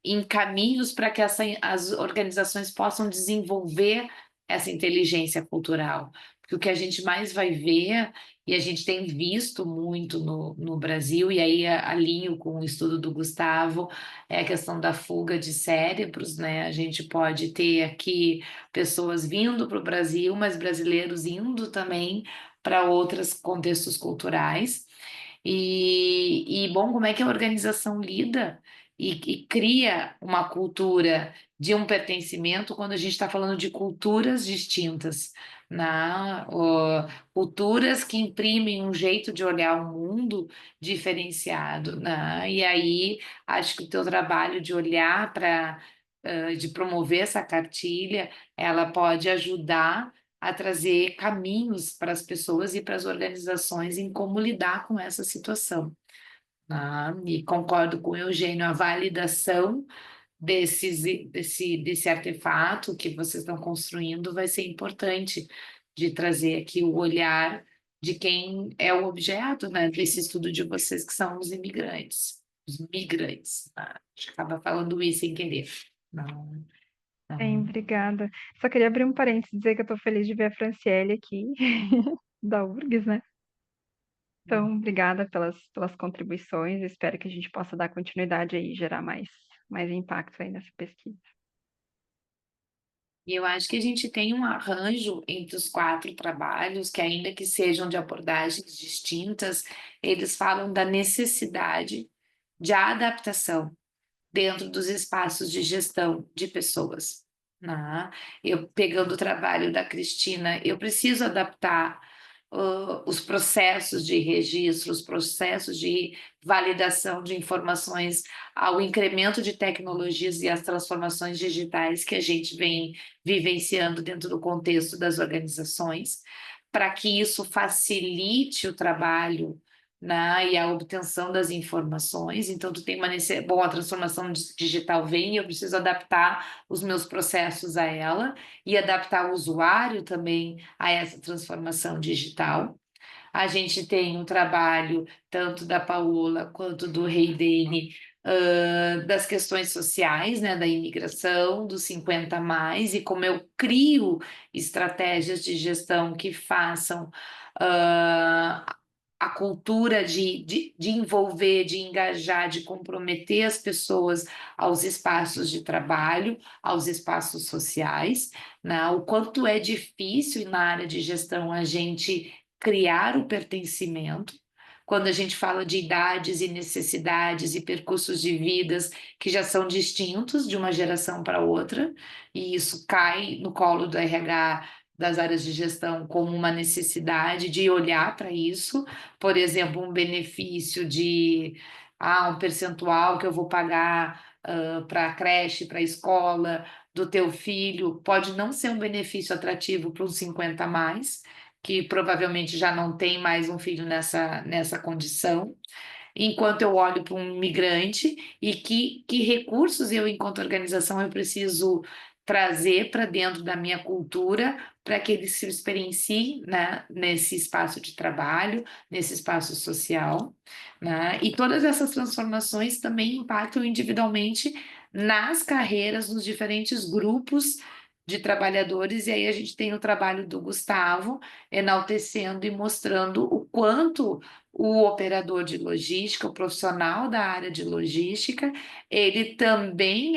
Speaker 1: em caminhos para que as organizações possam desenvolver essa inteligência cultural. Porque o que a gente mais vai ver, e a gente tem visto muito no Brasil, e aí alinho com o estudo do Gustavo, é a questão da fuga de cérebros, né? A gente pode ter aqui pessoas vindo para o Brasil, mas brasileiros indo também para outros contextos culturais. Bom, como é que a organização lida e cria uma cultura de um pertencimento quando a gente está falando de culturas distintas, né? Culturas que imprimem um jeito de olhar o mundo diferenciado, né? E aí acho que o teu trabalho de olhar de promover essa cartilha, ela pode ajudar a trazer caminhos para as pessoas e para as organizações em como lidar com essa situação. Tá? E concordo com o Eugênio, a validação desse artefato que vocês estão construindo vai ser importante de trazer aqui o olhar de quem é o objeto, né, desse estudo de vocês, que são os imigrantes, os migrantes. Tá? A gente acaba falando isso sem querer. Não,
Speaker 5: Bem,
Speaker 1: não.
Speaker 5: obrigada. Só queria abrir um parênteses e dizer que eu estou feliz de ver a Franciele aqui, da URGS, né? Então, obrigada pelas contribuições. Espero que a gente possa dar continuidade aí e gerar mais impacto aí nessa pesquisa.
Speaker 1: E eu acho que a gente tem um arranjo entre os 4 trabalhos, que ainda que sejam de abordagens distintas, eles falam da necessidade de adaptação dentro dos espaços de gestão de pessoas. Né? Eu, pegando o trabalho da Cristina, eu preciso adaptar os processos de registro, os processos de validação de informações ao incremento de tecnologias e às transformações digitais que a gente vem vivenciando dentro do contexto das organizações, para que isso facilite o trabalho, né, e a obtenção das informações. Então, tu tem uma bom, a transformação digital vem e eu preciso adaptar os meus processos a ela e adaptar o usuário também a essa transformação digital. A gente tem um trabalho, tanto da Paola quanto do Reidene, das questões sociais, né, da imigração, dos 50 mais, e como eu crio estratégias de gestão que façam a cultura de envolver, de engajar, de comprometer as pessoas aos espaços de trabalho, aos espaços sociais, né? O quanto é difícil na área de gestão a gente criar o pertencimento, quando a gente fala de idades e necessidades e percursos de vidas que já são distintos de uma geração para outra, e isso cai no colo do RH das áreas de gestão como uma necessidade de olhar para isso, por exemplo, um benefício de um percentual que eu vou pagar para a creche, para a escola do teu filho, pode não ser um benefício atrativo para os 50 a mais, que provavelmente já não tem mais um filho nessa condição, enquanto eu olho para um migrante e que recursos eu, enquanto organização, eu preciso trazer para dentro da minha cultura para que ele se experiencie, né, nesse espaço de trabalho, nesse espaço social, né? E todas essas transformações também impactam individualmente nas carreiras, nos diferentes grupos de trabalhadores, e aí a gente tem o trabalho do Gustavo enaltecendo e mostrando o quanto o operador de logística, o profissional da área de logística, ele também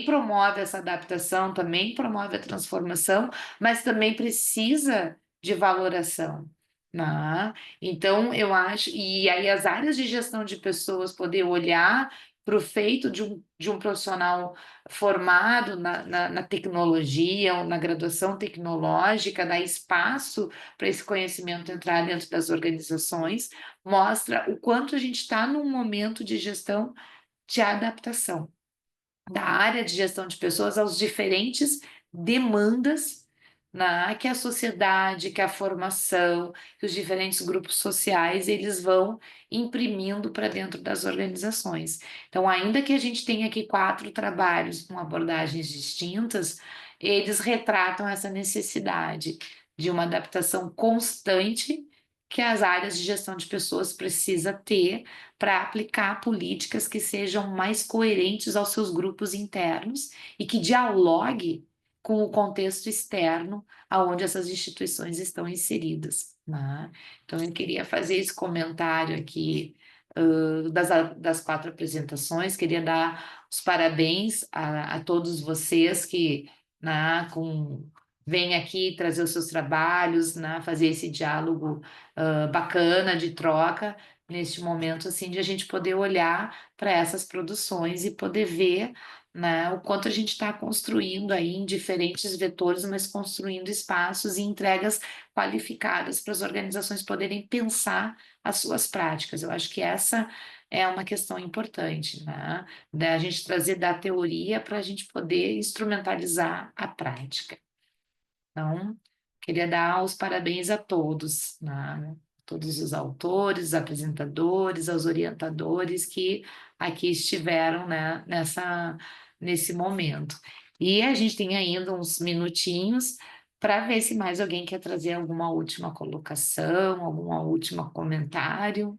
Speaker 1: promove essa adaptação, também promove a transformação, mas também precisa de valoração, né? Então, eu acho, e aí as áreas de gestão de pessoas poder olhar para o feito de um profissional formado na tecnologia ou na graduação tecnológica, dar espaço para esse conhecimento entrar dentro das organizações, mostra o quanto a gente está num momento de gestão de adaptação da área de gestão de pessoas aos diferentes demandas que a sociedade, que a formação, que os diferentes grupos sociais eles vão imprimindo para dentro das organizações. Então, ainda que a gente tenha aqui 4 trabalhos com abordagens distintas, eles retratam essa necessidade de uma adaptação constante que as áreas de gestão de pessoas precisa ter para aplicar políticas que sejam mais coerentes aos seus grupos internos e que dialogue com o contexto externo aonde essas instituições estão inseridas, né? Então, eu queria fazer esse comentário aqui das 4 apresentações, queria dar os parabéns a todos vocês que, né, vêm aqui trazer os seus trabalhos, né, fazer esse diálogo bacana de troca, neste momento assim de a gente poder olhar para essas produções e poder ver, né, o quanto a gente está construindo aí em diferentes vetores, mas construindo espaços e entregas qualificadas para as organizações poderem pensar as suas práticas. Eu acho que essa é uma questão importante, né? Da gente trazer da teoria para a gente poder instrumentalizar a prática. Então, queria dar os parabéns a todos, né? Todos os autores, apresentadores, aos orientadores que aqui estiveram, né, nesse momento. E a gente tem ainda uns minutinhos para ver se mais alguém quer trazer alguma última colocação, algum último comentário.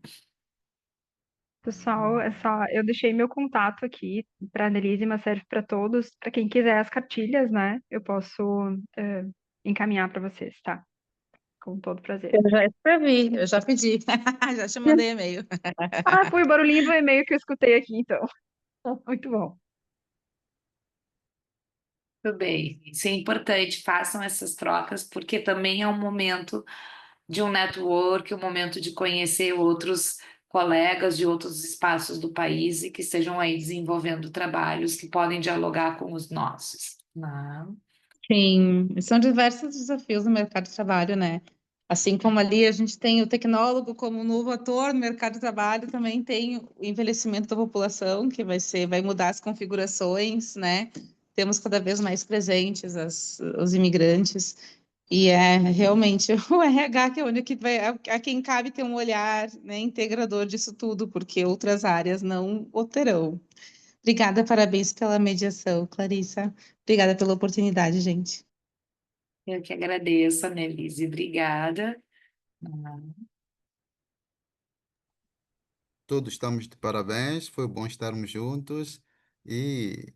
Speaker 5: Pessoal, eu deixei meu contato aqui para a Annelise, mas serve para todos. Para quem quiser as cartilhas, né? Eu posso encaminhar para vocês, tá? Com todo prazer.
Speaker 6: Eu já escrevi, eu já pedi, já te mandei e-mail.
Speaker 5: Foi o barulhinho do e-mail que eu escutei aqui, então. Muito bom.
Speaker 1: Tudo bem, isso é importante, façam essas trocas, porque também é um momento de um network, um momento de conhecer outros colegas de outros espaços do país e que estejam aí desenvolvendo trabalhos que podem dialogar com os nossos, né?
Speaker 6: Sim, são diversos desafios no mercado de trabalho, né? Assim como ali a gente tem o tecnólogo como novo ator no mercado de trabalho, também tem o envelhecimento da população, que vai mudar as configurações, né? Temos cada vez mais presentes os imigrantes, e é realmente o RH que é onde que vai, a quem cabe ter um olhar, né, integrador disso tudo, porque outras áreas não o terão. Obrigada, parabéns pela mediação, Clarissa. Obrigada pela oportunidade, gente.
Speaker 1: Eu que agradeço, Annelise, obrigada.
Speaker 2: Todos estamos de parabéns, foi bom estarmos juntos e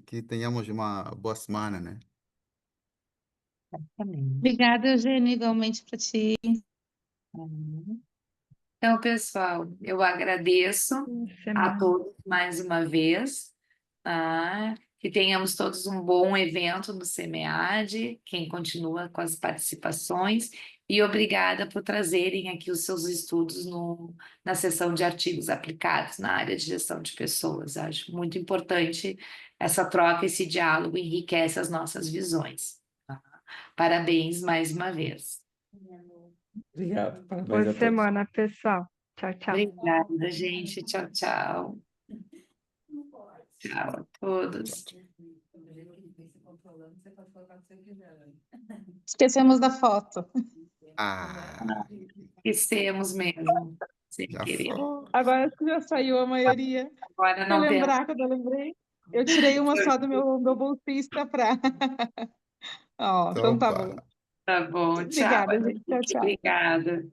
Speaker 2: que tenhamos uma boa semana, né?
Speaker 1: Também.
Speaker 6: Obrigada, Eugênio, igualmente para ti.
Speaker 1: Então, pessoal, eu agradeço a
Speaker 5: Semana.
Speaker 1: todos mais uma vez, tá? Que tenhamos todos um bom evento no SEMEAD, quem continua com as participações, E obrigada por trazerem aqui os seus estudos na seção de artigos aplicados na área de gestão de pessoas. Acho muito importante essa troca, esse diálogo enriquece as nossas visões. Tá? Parabéns mais uma vez.
Speaker 4: Obrigado. Parabéns
Speaker 5: Boa
Speaker 4: a todos.
Speaker 5: semana, pessoal. Tchau, tchau.
Speaker 1: Obrigada, gente. Tchau, tchau. Tchau a todos.
Speaker 9: Esquecemos da foto.
Speaker 2: Ah,
Speaker 1: Esquecemos mesmo, sem
Speaker 2: já
Speaker 1: querer.
Speaker 2: foi.
Speaker 9: Agora acho que já saiu a maioria.
Speaker 1: Agora
Speaker 9: Pra
Speaker 1: não temos.
Speaker 9: lembrar, quando eu lembrei. Eu tirei uma só do meu bolsista pra. Ó, então tá bom.
Speaker 2: Opa.
Speaker 1: Tá bom, tchau.
Speaker 9: Obrigada, gente. Tchau, tchau.
Speaker 1: Obrigada.